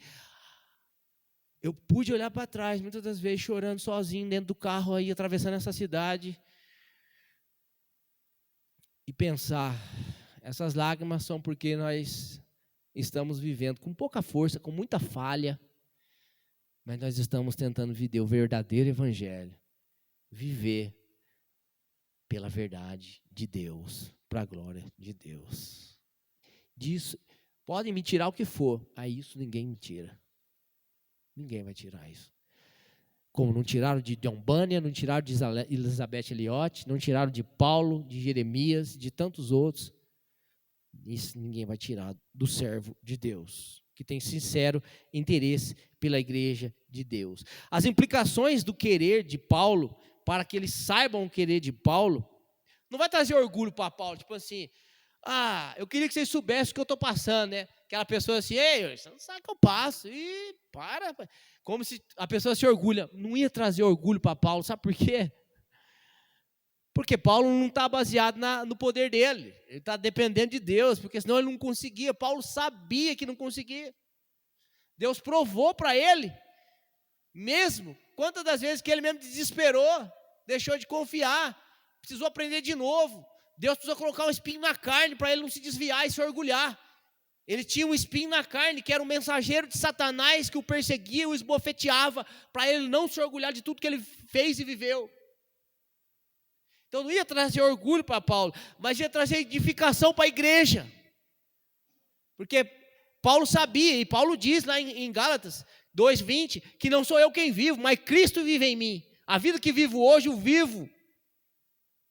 Eu pude olhar para trás, muitas das vezes, chorando sozinho, dentro do carro, aí, atravessando essa cidade, e pensar: essas lágrimas são porque nós estamos vivendo com pouca força, com muita falha, mas nós estamos tentando viver o verdadeiro evangelho, viver pela verdade de Deus, para a glória de Deus. Disso, podem me tirar o que for, aí isso ninguém me tira. Ninguém vai tirar isso. Como não tiraram de John Bunyan, não tiraram de Elizabeth Elliot, não tiraram de Paulo, de Jeremias, de tantos outros. Isso ninguém vai tirar do servo de Deus, que tem sincero interesse pela igreja de Deus. As implicações do querer de Paulo, para que eles saibam o querer de Paulo, não vai trazer orgulho para Paulo, tipo assim: eu queria que vocês soubessem o que eu estou passando, né? Aquela pessoa assim: ei, você não sabe o que eu passo, e para, como se a pessoa se orgulha. Não ia trazer orgulho para Paulo, sabe por quê? Porque Paulo não está baseado no poder dele, ele está dependendo de Deus, porque senão ele não conseguia. Paulo sabia que não conseguia. Deus provou para ele, mesmo, quantas das vezes que ele mesmo desesperou, deixou de confiar, precisou aprender de novo. Deus precisou colocar um espinho na carne para ele não se desviar e se orgulhar. Ele tinha um espinho na carne, que era um mensageiro de Satanás, que o perseguia, o esbofeteava, para ele não se orgulhar de tudo que ele fez e viveu. Então não ia trazer orgulho para Paulo, mas ia trazer edificação para a igreja. Porque Paulo sabia, e Paulo diz lá em Gálatas 2:20, que não sou eu quem vivo, mas Cristo vive em mim. A vida que vivo hoje, eu vivo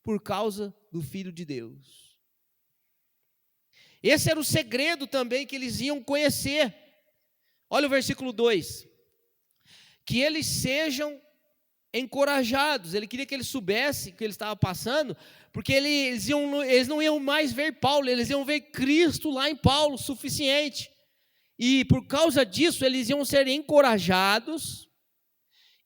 por causa do Filho de Deus. Esse era o segredo também que eles iam conhecer. Olha o versículo 2. Que eles sejam encorajados. Ele queria que eles soubessem o que ele estava passando, porque eles não iam mais ver Paulo, eles iam ver Cristo lá em Paulo, suficiente. E por causa disso, eles iam ser encorajados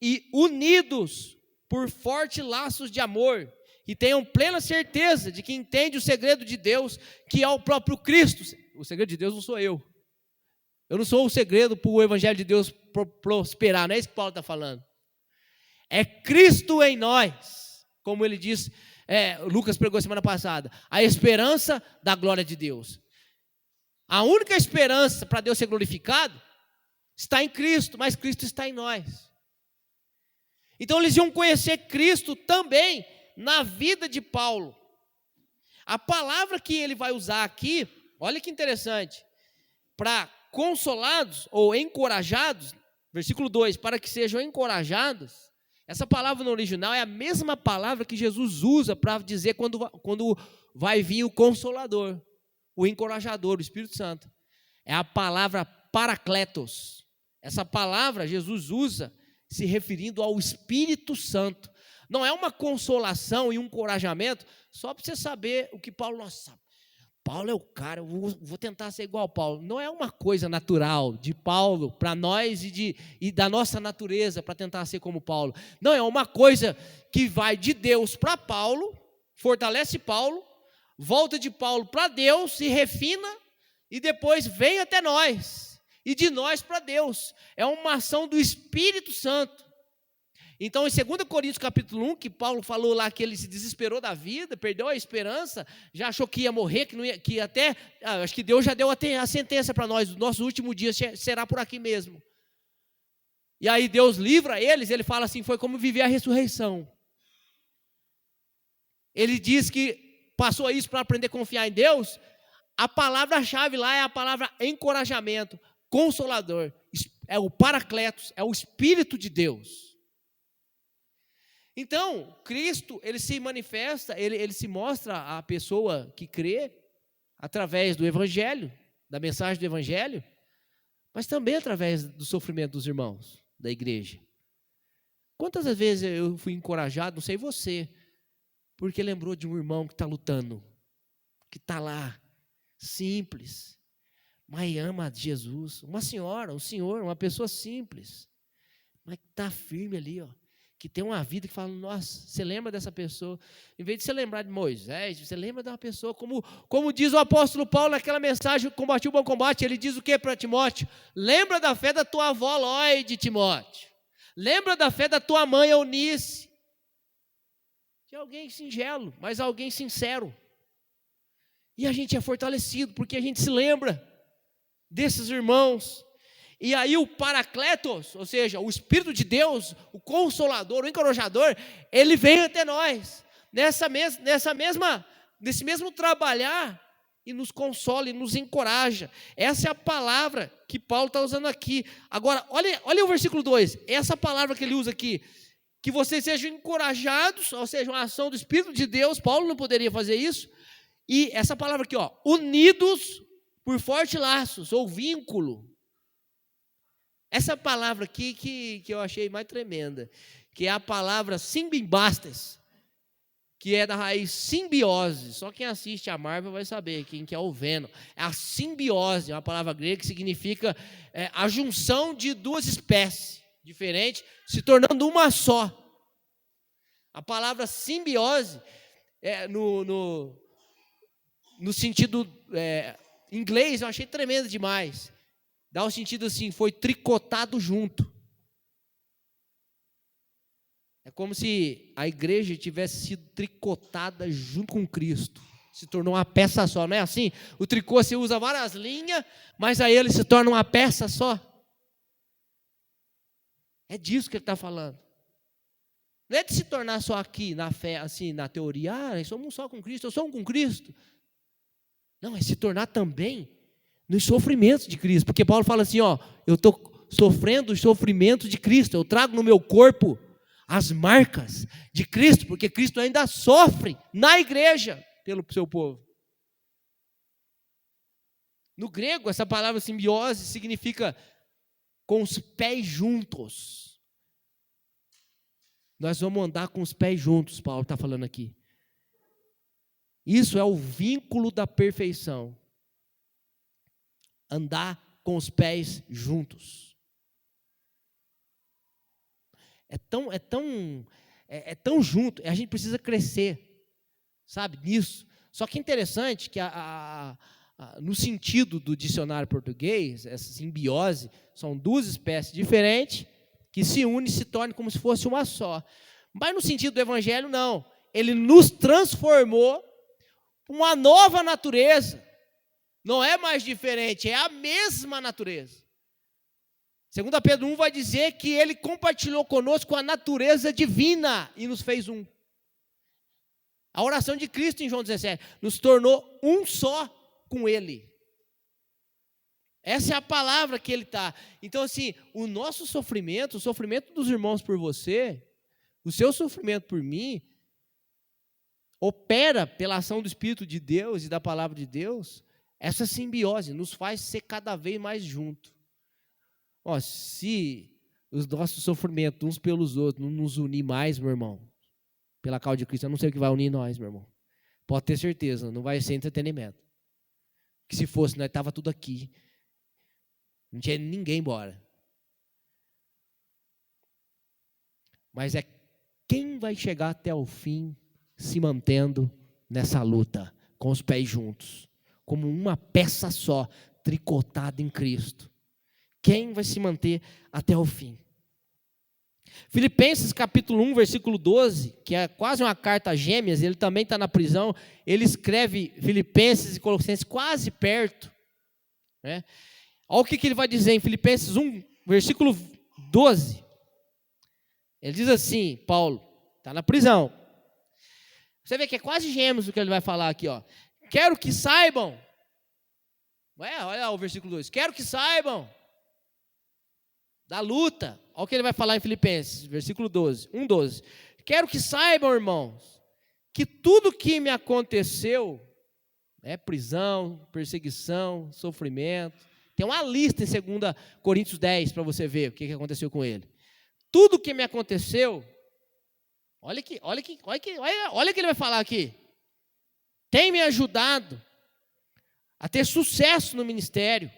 e unidos por fortes laços de amor. E tenham plena certeza de que entende o segredo de Deus, que é o próprio Cristo. O segredo de Deus não sou eu. Eu não sou o segredo para o evangelho de Deus prosperar, não é isso que Paulo está falando. É Cristo em nós, como ele diz, Lucas pregou semana passada, a esperança da glória de Deus. A única esperança para Deus ser glorificado está em Cristo, mas Cristo está em nós. Então eles iam conhecer Cristo também na vida de Paulo. A palavra que ele vai usar aqui, olha que interessante, para consolados ou encorajados, versículo 2, para que sejam encorajados, essa palavra no original é a mesma palavra que Jesus usa para dizer quando vai vir o Consolador, o encorajador, o Espírito Santo. É a palavra Paracletos. Essa palavra Jesus usa se referindo ao Espírito Santo. Não é uma consolação e um encorajamento só para você saber o que Paulo... Nossa, Paulo é o cara, eu vou tentar ser igual a Paulo. Não é uma coisa natural de Paulo para nós e da nossa natureza para tentar ser como Paulo. Não, é uma coisa que vai de Deus para Paulo, fortalece Paulo, volta de Paulo para Deus, se refina e depois vem até nós. E de nós para Deus. É uma ação do Espírito Santo. Então, em 2 Coríntios capítulo 1, que Paulo falou lá que ele se desesperou da vida, perdeu a esperança, já achou que ia morrer, que até, acho que Deus já deu a sentença para nós, o nosso último dia será por aqui mesmo. E aí Deus livra eles, ele fala assim, foi como viver a ressurreição. Ele diz que passou isso para aprender a confiar em Deus. A palavra-chave lá é a palavra encorajamento, consolador, é o Paracletos, é o Espírito de Deus. Então, Cristo, ele se manifesta, ele se mostra à pessoa que crê através do Evangelho, da mensagem do Evangelho, mas também através do sofrimento dos irmãos da igreja. Quantas vezes eu fui encorajado, não sei você, porque lembrou de um irmão que está lutando, que está lá, simples, mas ama Jesus, uma senhora, um senhor, uma pessoa simples, mas que está firme ali, ó. Que tem uma vida que fala, nossa, você lembra dessa pessoa? Em vez de você lembrar de Moisés, você lembra de uma pessoa, como diz o apóstolo Paulo naquela mensagem, combati o bom combate, ele diz o que para Timóteo? Lembra da fé da tua avó Lóide, Timóteo. Lembra da fé da tua mãe Eunice. De alguém singelo, mas alguém sincero. E a gente é fortalecido, porque a gente se lembra desses irmãos. E aí o Paracletos, ou seja, o Espírito de Deus, o Consolador, o Encorajador, ele vem até nós, nesse mesmo trabalhar, e nos consola, e nos encoraja. Essa é a palavra que Paulo está usando aqui. Agora, olha o versículo 2, essa palavra que ele usa aqui, que vocês sejam encorajados, ou seja, uma ação do Espírito de Deus, Paulo não poderia fazer isso, e essa palavra aqui, ó, unidos por fortes laços, ou vínculo. Essa palavra aqui que eu achei mais tremenda, que é a palavra simbimbastes, que é da raiz simbiose. Só quem assiste a Marvel vai saber, quem que é o Venom. É a simbiose, é uma palavra grega que significa a junção de duas espécies diferentes, se tornando uma só. A palavra simbiose, no sentido inglês, eu achei tremendo demais. Dá o sentido assim, foi tricotado junto. É como se a igreja tivesse sido tricotada junto com Cristo. Se tornou uma peça só, não é assim? O tricô se usa várias linhas, mas aí ele se torna uma peça só. É disso que ele está falando. Não é de se tornar só aqui, na fé, assim, na teoria, nós somos um só com Cristo, eu sou um com Cristo. Não, é se tornar também nos sofrimentos de Cristo, porque Paulo fala assim, ó, eu estou sofrendo os sofrimentos de Cristo, eu trago no meu corpo as marcas de Cristo, porque Cristo ainda sofre na igreja pelo seu povo. No grego, essa palavra simbiose significa com os pés juntos. Nós vamos andar com os pés juntos, Paulo está falando aqui. Isso é o vínculo da perfeição. Andar com os pés juntos. É tão junto, a gente precisa crescer, sabe, nisso. Só que é interessante que no sentido do dicionário português, essa simbiose, são duas espécies diferentes que se unem e se tornam como se fosse uma só. Mas no sentido do evangelho, não. Ele nos transformou uma nova natureza. Não é mais diferente, é a mesma natureza. 2 Pedro 1 vai dizer que ele compartilhou conosco a natureza divina e nos fez um. A oração de Cristo em João 17 nos tornou um só com ele. Essa é a palavra que ele está. Então, assim, o nosso sofrimento, o sofrimento dos irmãos por você, o seu sofrimento por mim, opera pela ação do Espírito de Deus e da palavra de Deus, essa simbiose nos faz ser cada vez mais juntos. Se os nossos sofrimentos uns pelos outros não nos unir mais, meu irmão, pela causa de Cristo, eu não sei o que vai unir nós, meu irmão. Pode ter certeza, não vai ser entretenimento. Que se fosse, nós estava tudo aqui. Não tinha ninguém embora. Mas é quem vai chegar até o fim se mantendo nessa luta, com os pés juntos, como uma peça só, tricotada em Cristo. Quem vai se manter até o fim? Filipenses capítulo 1, versículo 12, que é quase uma carta a Gêmeas, ele também está na prisão, ele escreve Filipenses e Colossenses quase perto, né? Olha o que ele vai dizer em Filipenses 1, versículo 12. Ele diz assim, Paulo, está na prisão. Você vê que é quase Gêmeos o que ele vai falar aqui, ó. Quero que saibam, olha o versículo 2, quero que saibam da luta. Olha o que ele vai falar em Filipenses, versículo 12, 1:12. Quero que saibam, irmãos, que tudo que me aconteceu, prisão, perseguição, sofrimento, tem uma lista em 2 Coríntios 10 para você ver o que aconteceu com ele. Tudo que me aconteceu, olha o que ele vai falar aqui, tem me ajudado a ter sucesso no ministério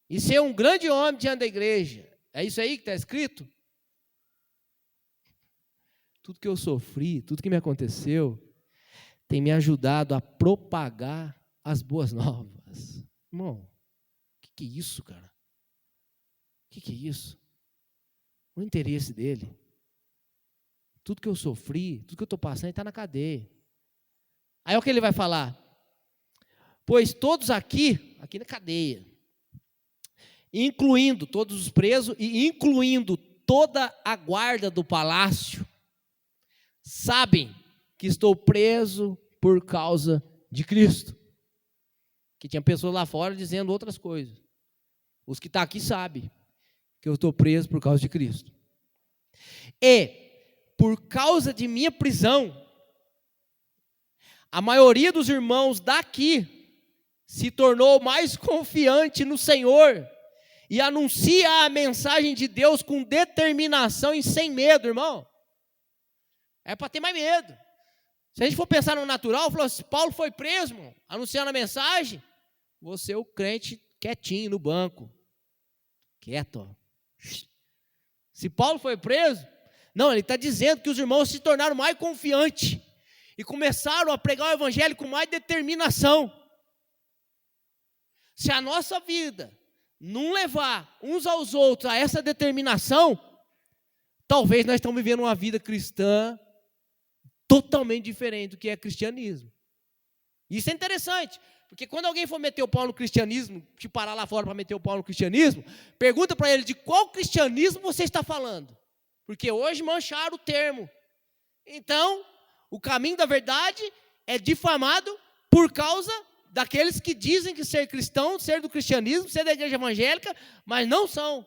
e ser um grande homem diante da igreja. É isso aí que está escrito? Tudo que eu sofri, tudo que me aconteceu, tem me ajudado a propagar as boas novas. Irmão, o que é isso, cara? O que é isso? O interesse dele. Tudo que eu sofri, tudo que eu estou passando, ele está na cadeia. Aí é o que ele vai falar. Pois todos aqui na cadeia, incluindo todos os presos e incluindo toda a guarda do palácio, sabem que estou preso por causa de Cristo. Que tinha pessoas lá fora dizendo outras coisas. Os que estão aqui sabem que eu estou preso por causa de Cristo. E, por causa de minha prisão, a maioria dos irmãos daqui se tornou mais confiante no Senhor e anuncia a mensagem de Deus com determinação e sem medo, irmão. É para ter mais medo. Se a gente for pensar no natural, Paulo foi preso, irmão, anunciando a mensagem, você é o crente quietinho no banco. Quieto, ó. Se Paulo foi preso, não, ele está dizendo que os irmãos se tornaram mais confiantes e começaram a pregar o evangelho com mais determinação. Se a nossa vida não levar uns aos outros a essa determinação, talvez nós estamos vivendo uma vida cristã totalmente diferente do que é cristianismo. Isso é interessante, porque quando alguém for meter o pau no cristianismo, te parar lá fora para meter o pau no cristianismo, pergunta para ele de qual cristianismo você está falando, porque hoje mancharam o termo. Então, o caminho da verdade é difamado por causa daqueles que dizem que ser cristão, ser do cristianismo, ser da igreja evangélica, mas não são.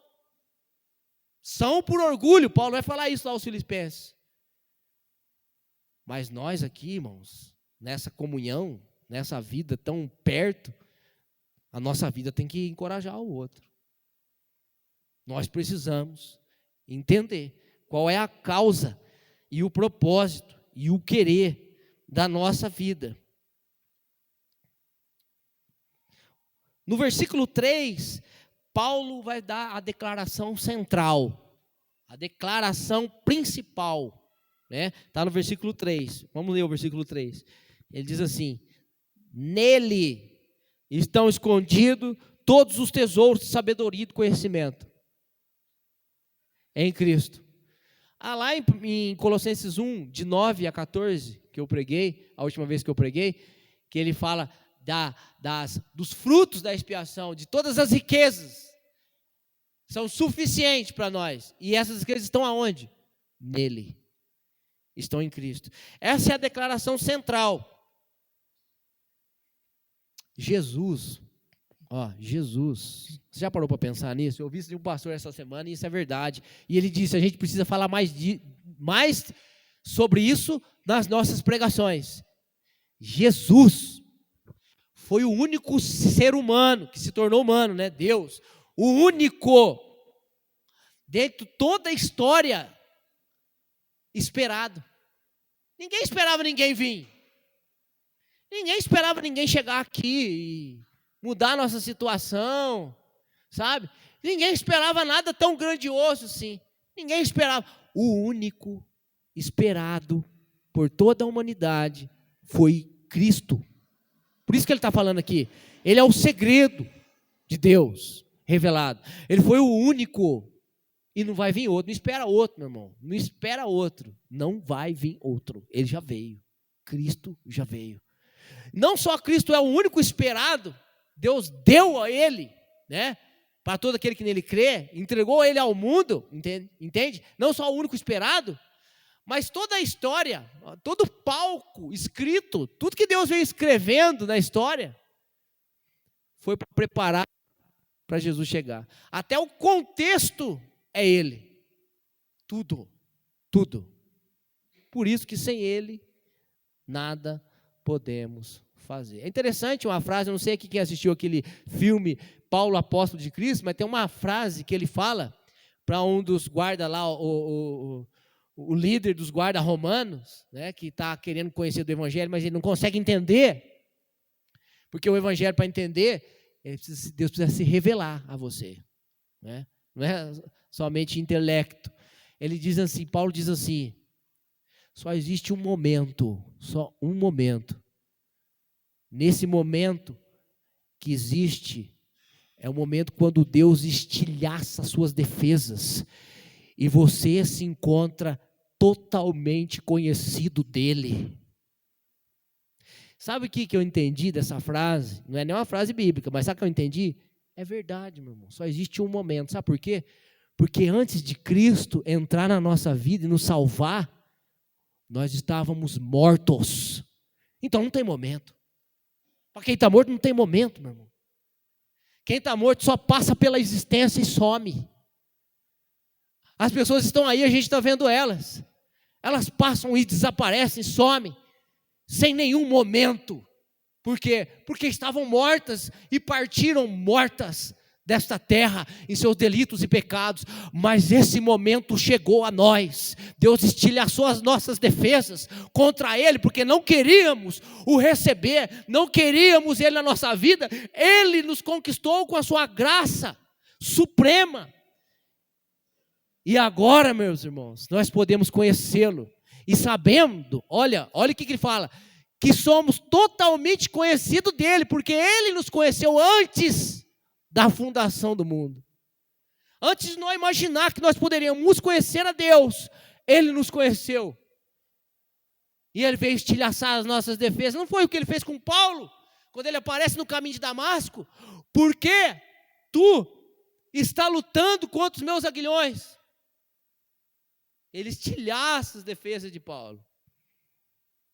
São por orgulho. Paulo vai falar isso lá aos Filipenses. Mas nós aqui, irmãos, nessa comunhão, nessa vida tão perto, a nossa vida tem que encorajar o outro. Nós precisamos entender qual é a causa e o propósito e o querer da nossa vida. No versículo 3, Paulo vai dar a declaração central, a declaração principal, né? Está no versículo 3, vamos ler o versículo 3. Ele diz assim: nele estão escondidos todos os tesouros de sabedoria e de conhecimento, em Cristo. Lá em Colossenses 1, de 9 a 14, que eu preguei, a última vez que eu preguei, que ele fala dos frutos da expiação, de todas as riquezas, são suficientes para nós. E essas riquezas estão aonde? Nele. Estão em Cristo. Essa é a declaração central. Jesus, Jesus, você já parou para pensar nisso? Eu ouvi isso de um pastor essa semana e isso é verdade. E ele disse, a gente precisa falar mais sobre isso nas nossas pregações. Jesus foi o único ser humano que se tornou humano, né? Deus, o único, dentro de toda a história, esperado. Ninguém esperava ninguém vir. Ninguém esperava ninguém chegar aqui e mudar a nossa situação, sabe? Ninguém esperava nada tão grandioso assim. Ninguém esperava. O único esperado por toda a humanidade foi Cristo. Por isso que ele está falando aqui. Ele é o segredo de Deus revelado. Ele foi o único. E não vai vir outro. Não espera outro, meu irmão. Não espera outro. Não vai vir outro. Ele já veio. Cristo já veio. Não só Cristo é o único esperado, Deus deu a ele, né? Para todo aquele que nele crê, entregou ele ao mundo, entende? Não só o único esperado, mas toda a história, todo o palco escrito, tudo que Deus veio escrevendo na história, foi para preparar para Jesus chegar. Até o contexto é ele. Tudo. Por isso que sem ele, nada podemos fazer. É interessante uma frase, eu não sei aqui quem assistiu aquele filme Paulo Apóstolo de Cristo, mas tem uma frase que ele fala para um dos guardas lá, o líder dos guardas romanos, né, que está querendo conhecer do evangelho, mas ele não consegue entender, porque o evangelho, para entender, Deus precisa se revelar a você, né? Não é somente intelecto. Ele diz assim, Paulo diz assim, só existe um momento, só um momento. Nesse momento que existe, é o momento quando Deus estilhaça suas defesas e você se encontra totalmente conhecido dele. Sabe o que eu entendi dessa frase? Não é nem uma frase bíblica, mas sabe o que eu entendi? É verdade, meu irmão, só existe um momento. Sabe por quê? Porque antes de Cristo entrar na nossa vida e nos salvar, nós estávamos mortos. Então não tem momento. Para quem está morto não tem momento, meu irmão. Quem está morto só passa pela existência e some. As pessoas estão aí, a gente está vendo elas. Elas passam e desaparecem, somem, sem nenhum momento. Por quê? Porque estavam mortas e partiram mortas desta terra, em seus delitos e pecados, mas esse momento chegou a nós. Deus estilhaçou as nossas defesas contra Ele, porque não queríamos o receber, não queríamos Ele na nossa vida. Ele nos conquistou com a sua graça suprema, e agora, meus irmãos, nós podemos conhecê-lo, e sabendo, olha o que ele fala, que somos totalmente conhecidos dele, porque Ele nos conheceu antes da fundação do mundo. Antes de nós imaginar que nós poderíamos conhecer a Deus, Ele nos conheceu. E Ele veio estilhaçar as nossas defesas. Não foi o que Ele fez com Paulo, quando ele aparece no caminho de Damasco? Porque tu está lutando contra os meus aguilhões. Ele estilhaça as defesas de Paulo.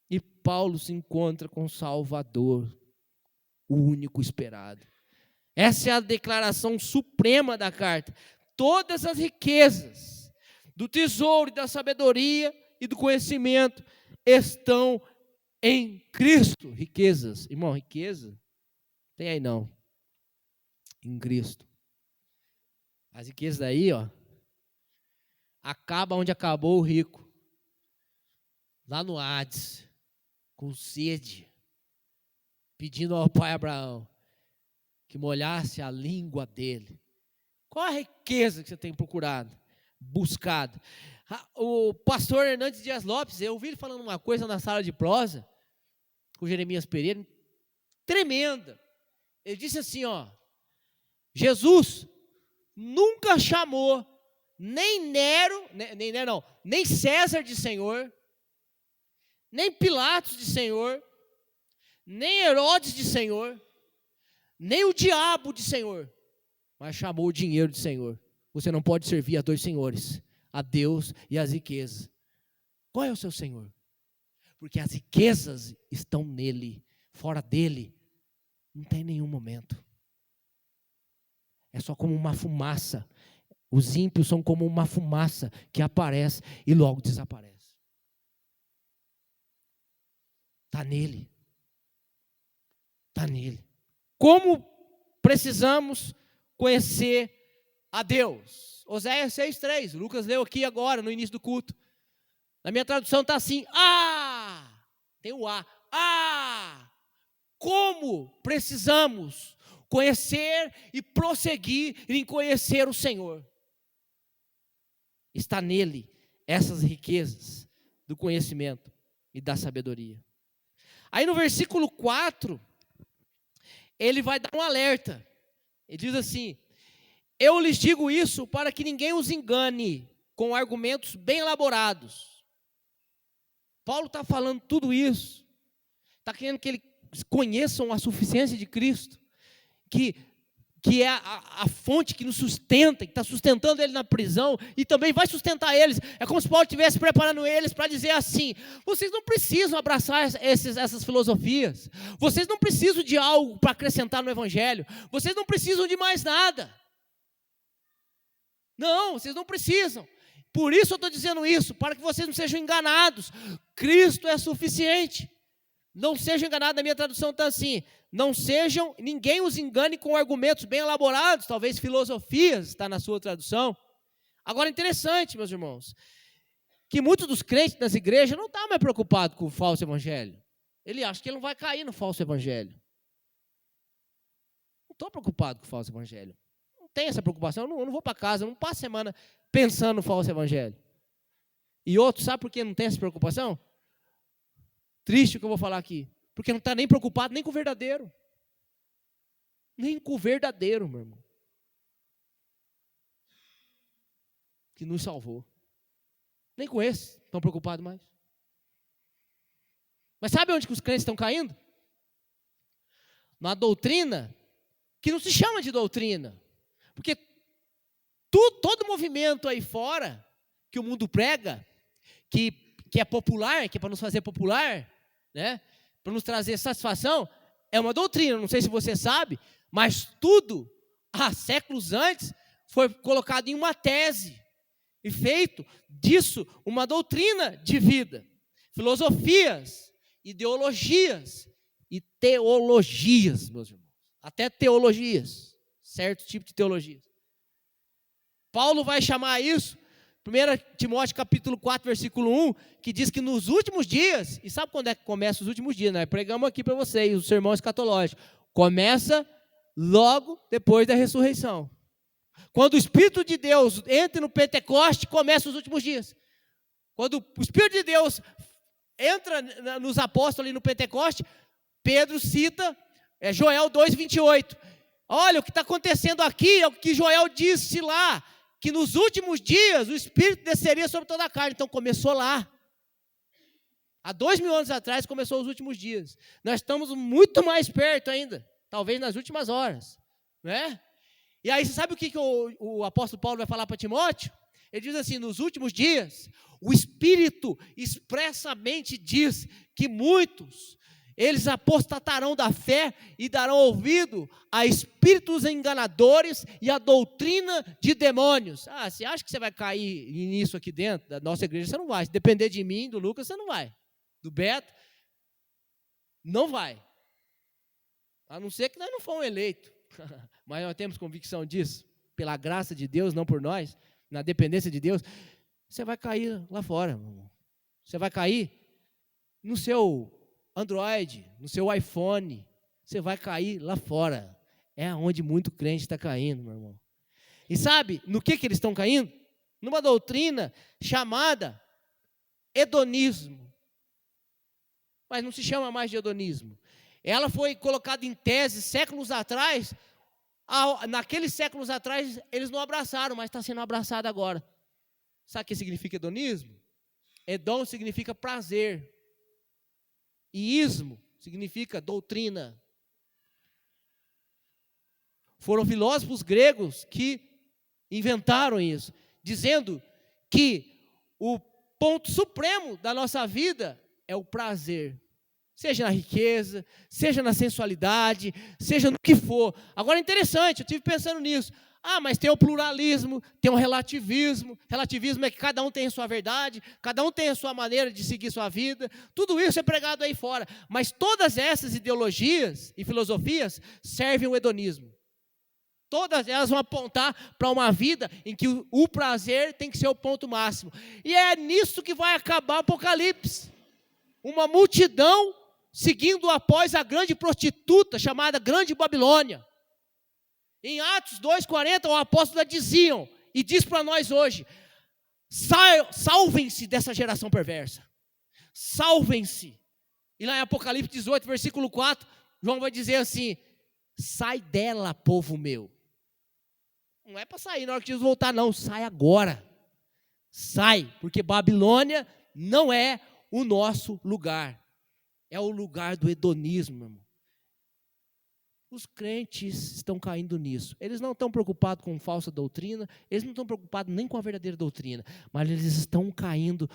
E Paulo se encontra com o Salvador, o único esperado. Essa é a declaração suprema da carta. Todas as riquezas do tesouro e da sabedoria e do conhecimento estão em Cristo. Riquezas, irmão, riqueza? Tem aí não. Em Cristo. As riquezas aí, acaba onde acabou o rico, lá no Hades, com sede, pedindo ao pai Abraão que molhasse a língua dele. Qual a riqueza que você tem procurado, buscado? O pastor Hernandes Dias Lopes, eu ouvi ele falando uma coisa na sala de prosa, com Jeremias Pereira, tremenda. Ele disse assim, Jesus nunca chamou nem nem César de Senhor, nem Pilatos de Senhor, nem Herodes de Senhor, nem o diabo de Senhor, mas chamou o dinheiro de Senhor. Você não pode servir a dois senhores, a Deus e as riquezas. Qual é o seu Senhor? Porque as riquezas estão nele, fora dele, não tem nenhum momento. É só como uma fumaça. Os ímpios são como uma fumaça que aparece e logo desaparece. Está nele. Está nele. Como precisamos conhecer a Deus? Oséias 6,3. Lucas leu aqui agora, no início do culto. Na minha tradução está assim. Tem o A. Como precisamos conhecer e prosseguir em conhecer o Senhor. Está nele essas riquezas do conhecimento e da sabedoria. Aí no versículo 4, ele vai dar um alerta. Ele diz assim: eu lhes digo isso para que ninguém os engane com argumentos bem elaborados. Paulo está falando tudo isso. Está querendo que eles conheçam a suficiência de Cristo, que é a fonte que nos sustenta, que está sustentando ele na prisão, e também vai sustentar eles. É como se Paulo estivesse preparando eles para dizer assim: vocês não precisam abraçar essas filosofias, vocês não precisam de algo para acrescentar no Evangelho, vocês não precisam de mais nada. Não, vocês não precisam. Por isso eu estou dizendo isso, para que vocês não sejam enganados. Cristo é suficiente. Não sejam enganados. Na minha tradução está assim: ninguém os engane com argumentos bem elaborados, talvez filosofias, está na sua tradução. Agora, interessante, meus irmãos, que muitos dos crentes das igrejas não estão mais preocupados com o falso evangelho. Ele acha que ele não vai cair no falso evangelho. Não estou preocupado com o falso evangelho. Não tenho essa preocupação. Eu não vou para casa, eu não passo a semana pensando no falso evangelho. E outros, sabe por que não tem essa preocupação? Triste o que eu vou falar aqui. Porque não está nem preocupado nem com o verdadeiro. Nem com o verdadeiro, meu irmão. Que nos salvou. Nem com esse estão preocupados mais. Mas sabe onde que os crentes estão caindo? Na doutrina que não se chama de doutrina. Porque todo movimento aí fora que o mundo prega, que é popular, que é para nos fazer popular, né? Para nos trazer satisfação, é uma doutrina. Não sei se você sabe, mas tudo, há séculos antes, foi colocado em uma tese e feito disso uma doutrina de vida. Filosofias, ideologias e teologias, meus irmãos. Até teologias, certo tipo de teologias. Paulo vai chamar isso, 1 Timóteo capítulo 4, versículo 1, que diz que nos últimos dias, e sabe quando é que começa os últimos dias, né? Pregamos aqui para vocês, o sermão escatológico. Começa logo depois da ressurreição. Quando o Espírito de Deus entra no Pentecoste, começa os últimos dias. Quando o Espírito de Deus entra nos apóstolos ali no Pentecoste, Pedro cita Joel 2,28. Olha, o que está acontecendo aqui é o que Joel disse lá, que nos últimos dias o Espírito desceria sobre toda a carne. Então começou lá. Há 2000 anos atrás começou os últimos dias. Nós estamos muito mais perto ainda, talvez nas últimas horas, né? E aí você sabe o que o apóstolo Paulo vai falar para Timóteo? Ele diz assim: nos últimos dias, o Espírito expressamente diz que muitos, eles apostatarão da fé e darão ouvido a espíritos enganadores e a doutrina de demônios. Você acha que você vai cair nisso aqui dentro da nossa igreja? Você não vai. Se depender de mim, do Lucas, você não vai. Do Beto, não vai. A não ser que nós não fomos eleitos. Mas nós temos convicção disso, pela graça de Deus, não por nós, na dependência de Deus. você vai cair lá fora, meu irmão. Você vai cair no seu Android, no seu iPhone, você vai cair lá fora. É onde muito crente está caindo, meu irmão. E sabe no que eles estão caindo? Numa doutrina chamada hedonismo. Mas não se chama mais de hedonismo. Ela foi colocada em tese séculos atrás. Naqueles séculos atrás, eles não abraçaram, mas está sendo abraçado agora. Sabe o que significa hedonismo? Edom significa prazer. E ismo significa doutrina. Foram filósofos gregos que inventaram isso, dizendo que o ponto supremo da nossa vida é o prazer. Seja na riqueza, seja na sensualidade, seja no que for. Agora é interessante, eu estive pensando nisso. Mas tem o pluralismo, tem o relativismo. Relativismo é que cada um tem a sua verdade, cada um tem a sua maneira de seguir sua vida. Tudo isso é pregado aí fora. Mas todas essas ideologias e filosofias servem o hedonismo. Todas elas vão apontar para uma vida em que o prazer tem que ser o ponto máximo. E é nisso que vai acabar o Apocalipse. Uma multidão seguindo após a grande prostituta chamada Grande Babilônia. Em Atos 2,40, o apóstolo diziam, e diz para nós hoje, salvem-se dessa geração perversa. Salvem-se. E lá em Apocalipse 18, versículo 4, João vai dizer assim, sai dela, povo meu. Não é para sair na hora que Jesus voltar, não, sai agora. Sai, porque Babilônia não é o nosso lugar. É o lugar do hedonismo, meu irmão. Os crentes estão caindo nisso. Eles não estão preocupados com falsa doutrina, eles não estão preocupados nem com a verdadeira doutrina, mas eles estão caindo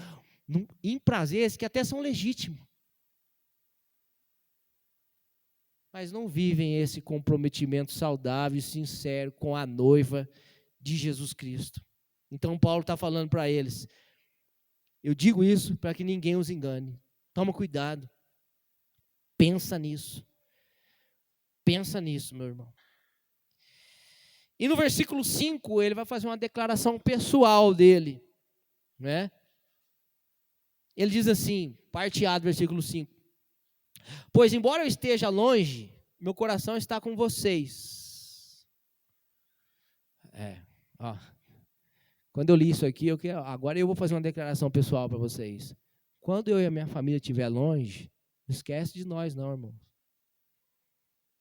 em prazeres que até são legítimos. Mas não vivem esse comprometimento saudável e sincero com a noiva de Jesus Cristo. Então Paulo está falando para eles, eu digo isso para que ninguém os engane. Toma cuidado. Pensa nisso. Pensa nisso, meu irmão. E no versículo 5, ele vai fazer uma declaração pessoal dele. Né? Ele diz assim, parte A do versículo 5. Pois embora eu esteja longe, meu coração está com vocês. Quando eu li isso aqui, agora eu vou fazer uma declaração pessoal para vocês. Quando eu e a minha família estiver longe, não esquece de nós não, irmãos.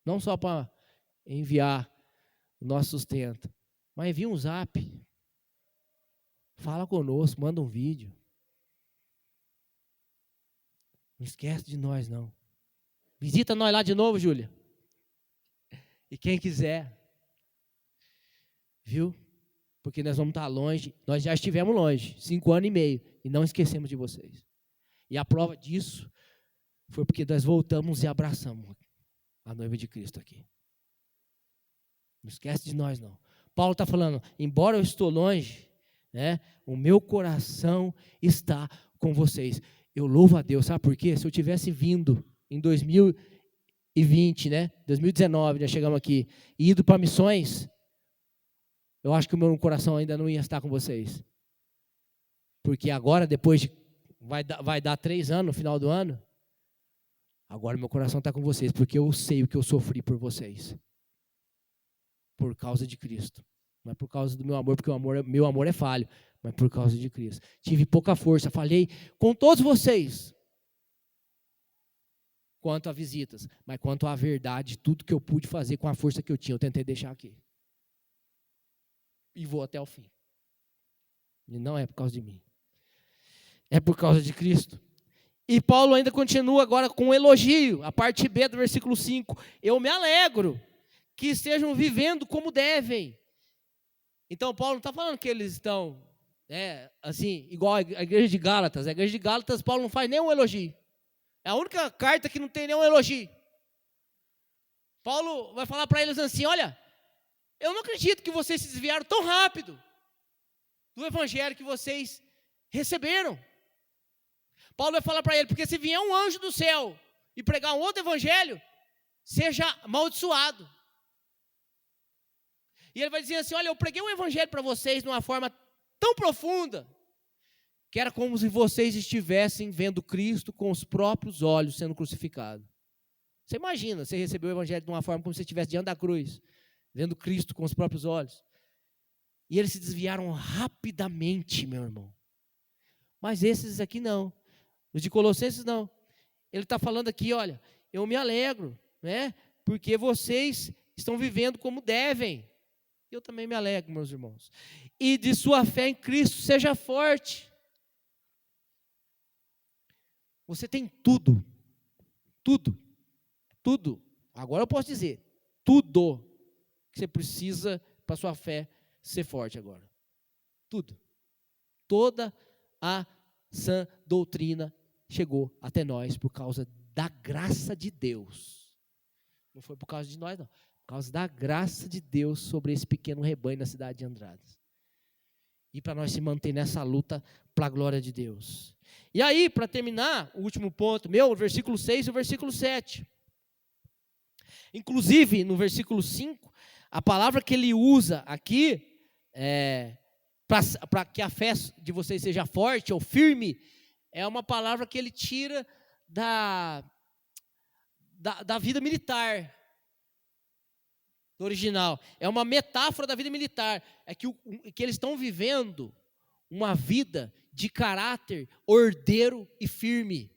Não só para enviar o nosso sustento, mas envia um zap. Fala conosco, manda um vídeo. Não esquece de nós não. Visita nós lá de novo, Júlia. E quem quiser. Viu? Porque nós vamos estar longe. Nós já estivemos longe, 5 anos e meio. E não esquecemos de vocês. E a prova disso foi porque nós voltamos e abraçamos a noiva de Cristo aqui. Não esquece de nós, não. Paulo está falando, embora eu estou longe, né, o meu coração está com vocês. Eu louvo a Deus, sabe por quê? Se eu tivesse vindo em 2020, né, 2019, já chegamos aqui, e ido para missões, eu acho que o meu coração ainda não ia estar com vocês. Porque agora, depois de, vai dar 3 anos, no final do ano, agora meu coração está com vocês, porque eu sei o que eu sofri por vocês. Por causa de Cristo. Não é por causa do meu amor, porque meu amor é falho, mas por causa de Cristo. Tive pouca força, falhei com todos vocês. Quanto a visitas, mas quanto à verdade, tudo que eu pude fazer com a força que eu tinha, eu tentei deixar aqui. E vou até o fim. E não é por causa de mim. É por causa de Cristo. E Paulo ainda continua agora com um elogio, a parte B do versículo 5. Eu me alegro que estejam vivendo como devem. Então, Paulo não está falando que eles estão, assim, igual a igreja de Gálatas. A igreja de Gálatas, Paulo não faz nenhum elogio. É a única carta que não tem nenhum elogio. Paulo vai falar para eles assim, olha, eu não acredito que vocês se desviaram tão rápido do evangelho que vocês receberam. Paulo vai falar para ele, porque se vier um anjo do céu e pregar um outro evangelho, seja amaldiçoado. E ele vai dizer assim, olha, eu preguei um evangelho para vocês de uma forma tão profunda, que era como se vocês estivessem vendo Cristo com os próprios olhos sendo crucificado. Você imagina, você recebeu o evangelho de uma forma como se você estivesse diante da cruz, vendo Cristo com os próprios olhos. E eles se desviaram rapidamente, meu irmão. Mas esses aqui não. Os de Colossenses não. Ele está falando aqui, olha, eu me alegro, né? Porque vocês estão vivendo como devem. Eu também me alegro, meus irmãos. E de sua fé em Cristo seja forte. Você tem tudo. Tudo. Tudo. Agora eu posso dizer, tudo que você precisa para sua fé ser forte agora. Tudo. Toda a sã doutrina chegou até nós por causa da graça de Deus. Não foi por causa de nós, não. Por causa da graça de Deus sobre esse pequeno rebanho na cidade de Andradas. E para nós se manter nessa luta para a glória de Deus. E aí, para terminar, o último ponto meu, o versículo 6 e o versículo 7. Inclusive, no versículo 5, a palavra que ele usa aqui, para que a fé de vocês seja forte ou firme, é uma palavra que ele tira da vida militar, do original. É uma metáfora da vida militar. É que eles estão vivendo uma vida de caráter ordeiro e firme.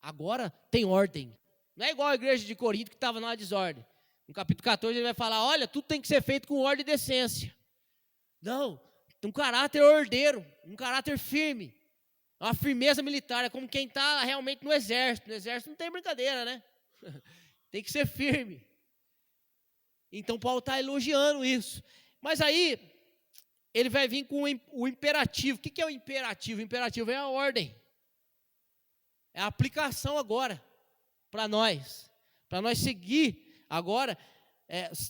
Agora tem ordem. Não é igual a igreja de Corinto que estava numa desordem. No capítulo 14 ele vai falar, olha, tudo tem que ser feito com ordem e decência. Não, um caráter ordeiro, um caráter firme. Uma firmeza militar, é como quem está realmente no exército. No exército não tem brincadeira, né? Tem que ser firme. Então Paulo está elogiando isso. Mas aí, ele vai vir com o imperativo. O que é o imperativo? O imperativo é a ordem. É a aplicação agora, para nós seguir agora,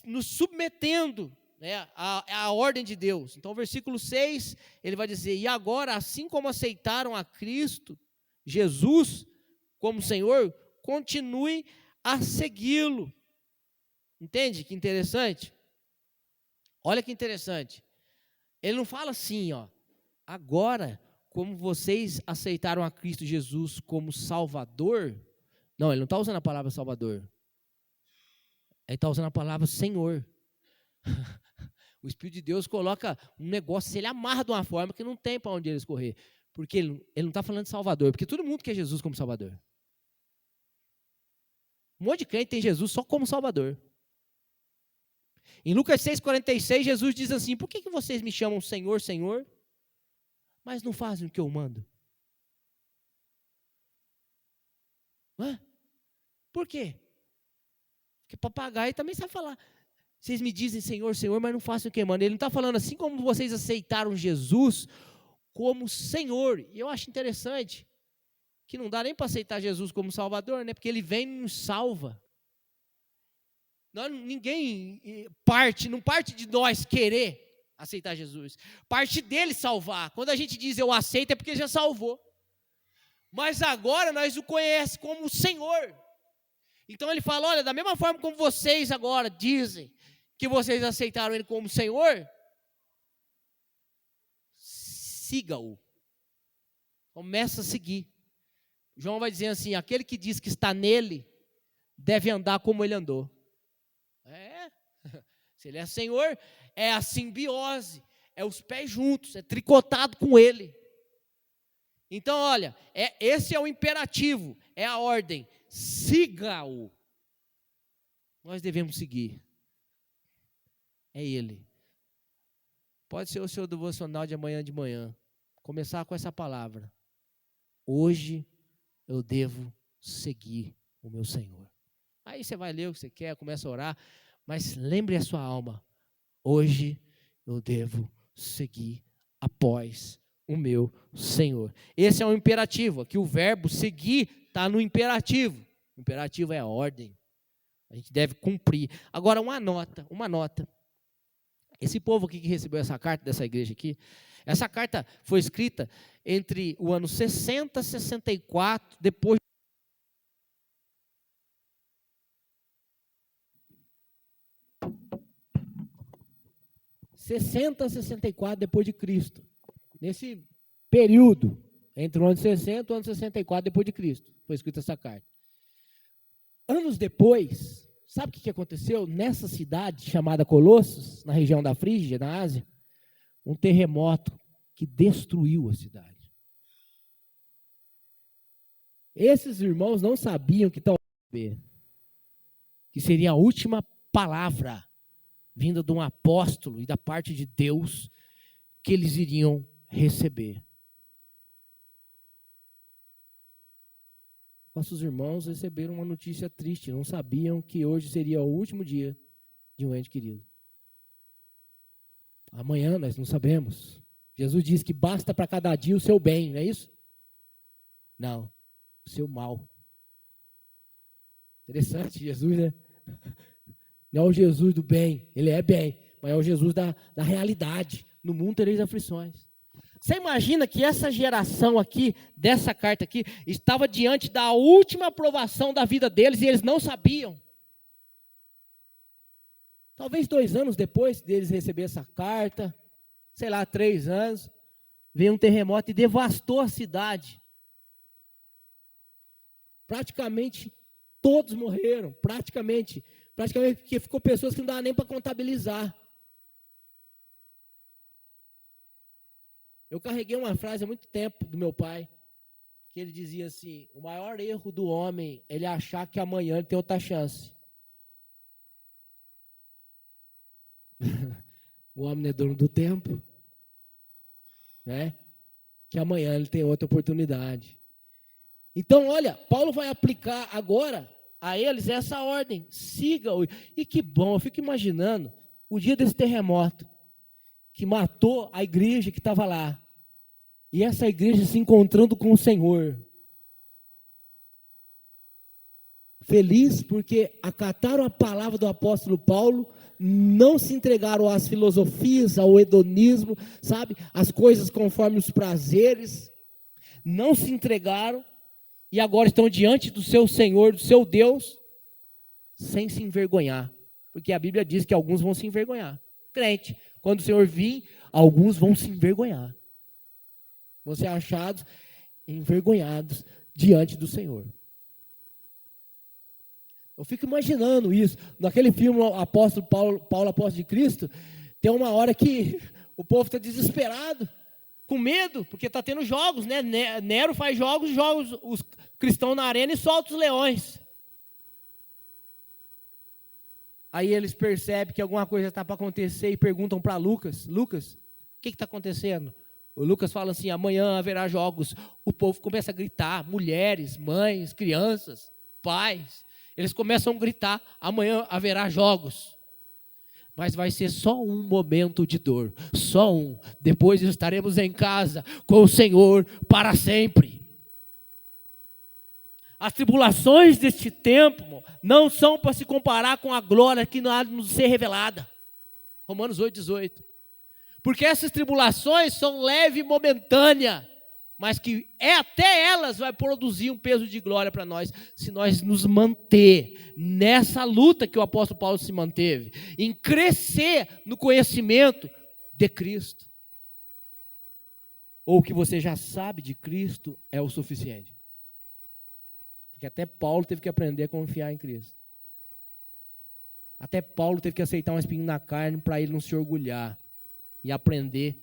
nos submetendo, né, à ordem de Deus. Então, versículo 6, ele vai dizer, e agora, assim como aceitaram a Cristo, Jesus, como Senhor, continue a segui-lo. Entende que interessante? Olha que interessante. Ele não fala assim, ó, agora, como vocês aceitaram a Cristo Jesus como Salvador. Não, ele não está usando a palavra Salvador. Ele está usando a palavra Senhor. O Espírito de Deus coloca um negócio, ele amarra de uma forma que não tem para onde eles correr. Porque ele não está falando de Salvador, porque todo mundo quer Jesus como Salvador. Um monte de crente tem Jesus só como Salvador. Em Lucas 6,46, Jesus diz assim, por que vocês me chamam Senhor, Senhor, mas não fazem o que eu mando? Hã? Por quê? Porque papagaio também sabe falar. Vocês me dizem Senhor, Senhor, mas não fazem o que eu mando. Ele não está falando assim como vocês aceitaram Jesus como Senhor. E eu acho interessante que não dá nem para aceitar Jesus como Salvador, né? Porque Ele vem e nos salva. Ninguém não parte de nós querer aceitar Jesus. Parte dele salvar. Quando a gente diz eu aceito é porque já salvou. Mas agora nós o conhecemos como Senhor. Então ele fala, olha, da mesma forma como vocês agora dizem que vocês aceitaram ele como Senhor, siga-o. Começa a seguir. João vai dizer assim, aquele que diz que está nele, deve andar como ele andou. Se ele é Senhor, é a simbiose, é os pés juntos, é tricotado com ele. Então, olha, esse é o imperativo, é a ordem, siga-o. Nós devemos seguir. É ele. Pode ser o seu devocional de amanhã de manhã. Começar com essa palavra. Hoje eu devo seguir o meu Senhor. Aí você vai ler o que você quer, começa a orar. Mas lembre a sua alma, hoje eu devo seguir após o meu Senhor. Esse é um imperativo, aqui o verbo seguir está no imperativo. O imperativo é a ordem, a gente deve cumprir. Agora uma nota. Esse povo aqui que recebeu essa carta dessa igreja aqui, essa carta foi escrita entre o ano 60 e 64, depois 60 a 64 depois de Cristo. período entre o ano 60 e o ano 64 depois de Cristo, foi escrita essa carta. Anos depois, sabe o que aconteceu? Nessa cidade chamada Colossos, na região da Frígia, na Ásia, um terremoto que destruiu a cidade. Esses irmãos não sabiam que seria a última palavra vinda de um apóstolo e da parte de Deus que eles iriam receber. Nossos irmãos receberam uma notícia triste, não sabiam que hoje seria o último dia de um ente querido. Amanhã nós não sabemos. Jesus disse que basta para cada dia o seu bem, não é isso? Não, o seu mal. Interessante, Jesus, né? Não é o Jesus do bem, ele é bem, mas é o Jesus da realidade. No mundo tereis aflições. Você imagina que essa geração aqui, dessa carta aqui, estava diante da última aprovação da vida deles e eles não sabiam. Talvez 2 anos depois deles receber essa carta, sei lá, 3 anos, veio um terremoto e devastou a cidade. Praticamente todos morreram, praticamente porque ficou pessoas que não dava nem para contabilizar. Eu carreguei uma frase há muito tempo do meu pai, que ele dizia assim: o maior erro do homem é ele achar que amanhã ele tem outra chance. O homem não é dono do tempo, né? Que amanhã ele tem outra oportunidade. Então, olha, Paulo vai aplicar agora a eles essa ordem: siga-o. E que bom, eu fico imaginando o dia desse terremoto, que matou a igreja que estava lá. E essa igreja se encontrando com o Senhor. Feliz porque acataram a palavra do apóstolo Paulo, não se entregaram às filosofias, ao hedonismo, sabe? As coisas conforme os prazeres. Não se entregaram e agora estão diante do seu Senhor, do seu Deus, sem se envergonhar. Porque a Bíblia diz que alguns vão se envergonhar. Crente, quando o Senhor vir, alguns vão se envergonhar. Vão ser achados envergonhados diante do Senhor. Eu fico imaginando isso. Naquele filme, Apóstolo Paulo, Apóstolo de Cristo, tem uma hora que o povo está desesperado, com medo, porque está tendo jogos, né? Nero faz jogos, os cristãos na arena e solta os leões. Aí eles percebem que alguma coisa está para acontecer e perguntam para Lucas: Lucas, o que está acontecendo? O Lucas fala assim: amanhã haverá jogos. O povo começa a gritar, mulheres, mães, crianças, pais. Eles começam a gritar: amanhã haverá jogos. Mas vai ser só um momento de dor, só um. Depois estaremos em casa com o Senhor para sempre. As tribulações deste tempo não são para se comparar com a glória que há de nos ser revelada. Romanos 8,18. Porque essas tribulações são leves e momentâneas, mas que até elas vai produzir um peso de glória para nós, se nós nos manter nessa luta que o apóstolo Paulo se manteve, em crescer no conhecimento de Cristo. Ou o que você já sabe de Cristo é o suficiente. Porque até Paulo teve que aprender a confiar em Cristo. Até Paulo teve que aceitar um espinho na carne para ele não se orgulhar e aprender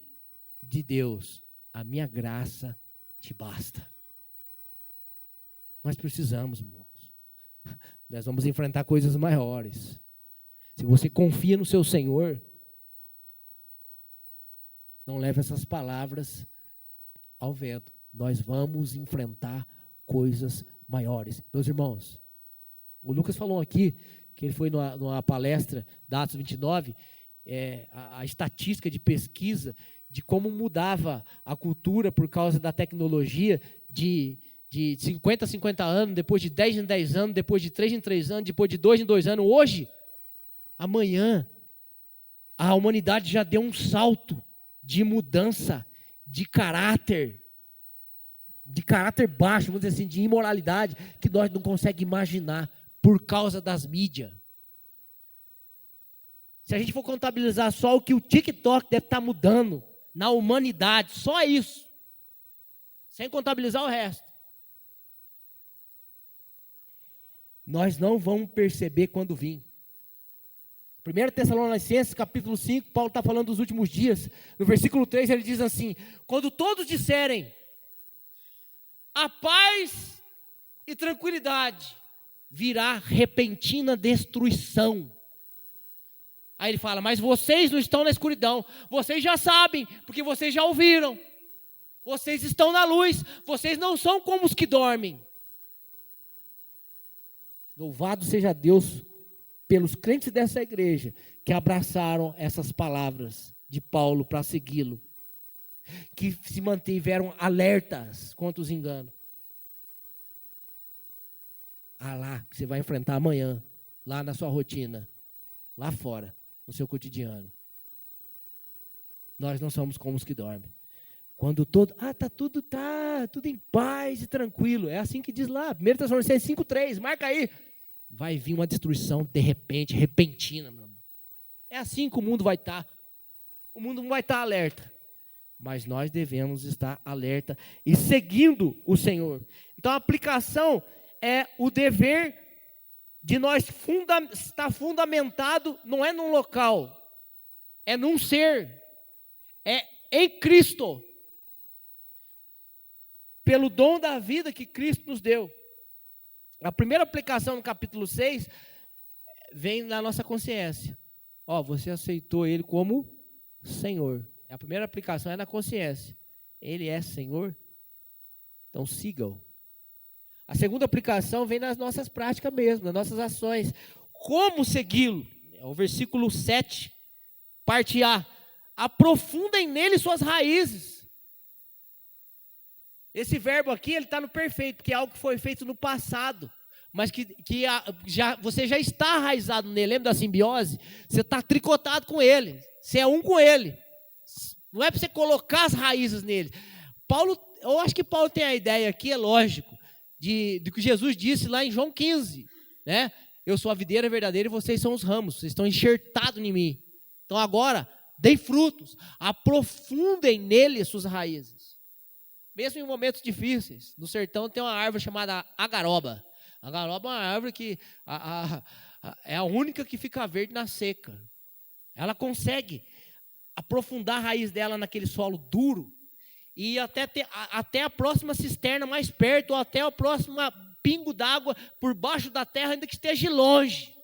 de Deus: a minha graça te basta. Nós precisamos, irmãos. Nós vamos enfrentar coisas maiores. Se você confia no seu Senhor, não leve essas palavras ao vento. Nós vamos enfrentar coisas maiores. Meus irmãos, o Lucas falou aqui que ele foi numa palestra da Atos 29, a estatística de pesquisa de como mudava a cultura por causa da tecnologia de 50 a 50 anos, depois de 10 em 10 anos, depois de 3 em 3 anos, depois de 2 em 2 anos. Hoje, amanhã, a humanidade já deu um salto de mudança de caráter baixo, vamos dizer assim, de imoralidade, que nós não conseguimos imaginar por causa das mídias. Se a gente for contabilizar só o que o TikTok deve estar mudando na humanidade, só isso, sem contabilizar o resto. Nós não vamos perceber quando vir. 1 Tessalonicenses, capítulo 5, Paulo está falando dos últimos dias. No versículo 3 ele diz assim: quando todos disserem a paz e tranquilidade, virá repentina destruição. Aí ele fala: mas vocês não estão na escuridão, vocês já sabem, porque vocês já ouviram. Vocês estão na luz, vocês não são como os que dormem. Louvado seja Deus pelos crentes dessa igreja que abraçaram essas palavras de Paulo para segui-lo, que se mantiveram alertas contra os enganos. Lá que você vai enfrentar amanhã, lá na sua rotina, lá fora, no seu cotidiano. Nós não somos como os que dormem. Quando tá tudo em paz e tranquilo. É assim que diz lá, 1 Tessalonicenses 5:3, marca aí. Vai vir uma destruição de repente, repentina, meu irmão. É assim que o mundo vai estar. O mundo não vai estar alerta. Mas nós devemos estar alerta e seguindo o Senhor. Então a aplicação é o dever de nós estar fundamentado, não é num local, é num ser, é em Cristo, pelo dom da vida que Cristo nos deu. A primeira aplicação no capítulo 6 vem na nossa consciência. Você aceitou Ele como Senhor. A primeira aplicação é na consciência. Ele é Senhor, então siga-o. A segunda aplicação vem nas nossas práticas mesmo, nas nossas ações. Como segui-lo? É o versículo 7, parte A. Aprofundem nele suas raízes. Esse verbo aqui, ele está no perfeito, porque é algo que foi feito no passado, mas você já está arraizado nele. Lembra da simbiose? Você está tricotado com ele, você é um com ele. Não é para você colocar as raízes nele. Eu acho que Paulo tem a ideia aqui, é lógico, do que Jesus disse lá em João 15, né? Eu sou a videira verdadeira e vocês são os ramos, vocês estão enxertados em mim. Então agora, deem frutos, aprofundem nele as suas raízes. Mesmo em momentos difíceis. No sertão tem uma árvore chamada agaroba. A agaroba é uma árvore que é a única que fica verde na seca. Ela consegue aprofundar a raiz dela naquele solo duro e até a próxima cisterna mais perto, ou até o próximo pingo d'água por baixo da terra, ainda que esteja longe.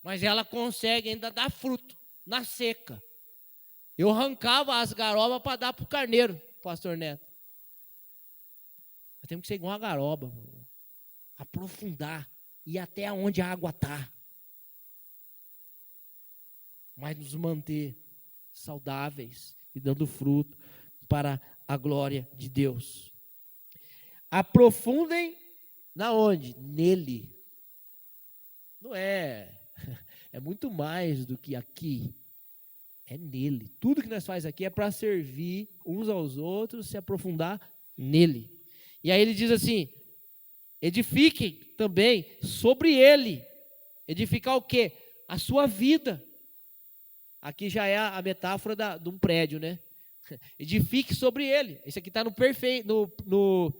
Mas ela consegue ainda dar fruto na seca. Eu arrancava as garobas para dar para o carneiro, pastor Neto. Nós temos que ser igual a garoba, aprofundar, ir até onde a água está. Mas nos manter saudáveis e dando fruto para a glória de Deus. Aprofundem na onde? Nele. Não é muito mais do que aqui. É nele. Tudo que nós faz aqui é para servir uns aos outros, se aprofundar nele. E aí ele diz assim: edifiquem também sobre ele. Edificar o quê? A sua vida. Aqui já é a metáfora de um prédio, né? Edifique sobre ele. Esse aqui está no perfeito, no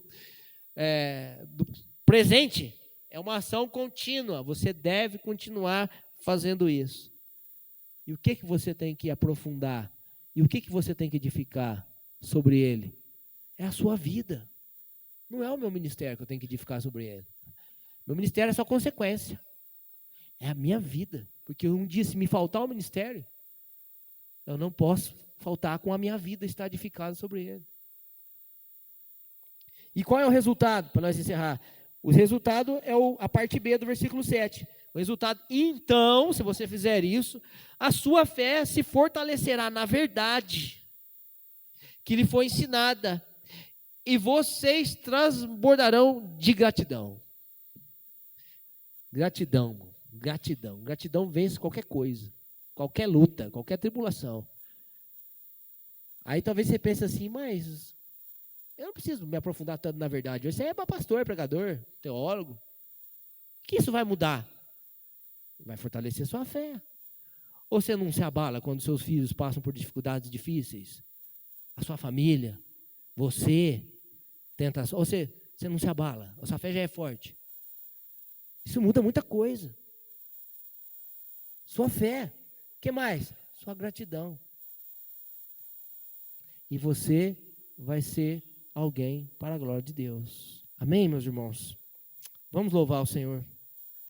presente. É uma ação contínua. Você deve continuar fazendo isso. E o que você tem que aprofundar? E o que você tem que edificar sobre ele? É a sua vida. Não é o meu ministério que eu tenho que edificar sobre ele. Meu ministério é só consequência. É a minha vida. Porque um dia, se me faltar o ministério, eu não posso faltar com a minha vida estar edificada sobre ele. E qual é o resultado, para nós encerrar? O resultado é a parte B do versículo 7. O resultado: então, se você fizer isso, a sua fé se fortalecerá na verdade que lhe foi ensinada, e vocês transbordarão de gratidão. Gratidão, gratidão. Gratidão vence qualquer coisa, qualquer luta, qualquer tribulação. Aí talvez você pense assim: mas eu não preciso me aprofundar tanto na verdade. Isso aí é para pastor, pregador, teólogo. O que isso vai mudar? Vai fortalecer sua fé. Ou você não se abala quando seus filhos passam por dificuldades difíceis? A sua família, você, tentação. Ou você não se abala, a sua fé já é forte. Isso muda muita coisa. Sua fé. O que mais? Sua gratidão. E você vai ser alguém para a glória de Deus. Amém, meus irmãos? Vamos louvar o Senhor.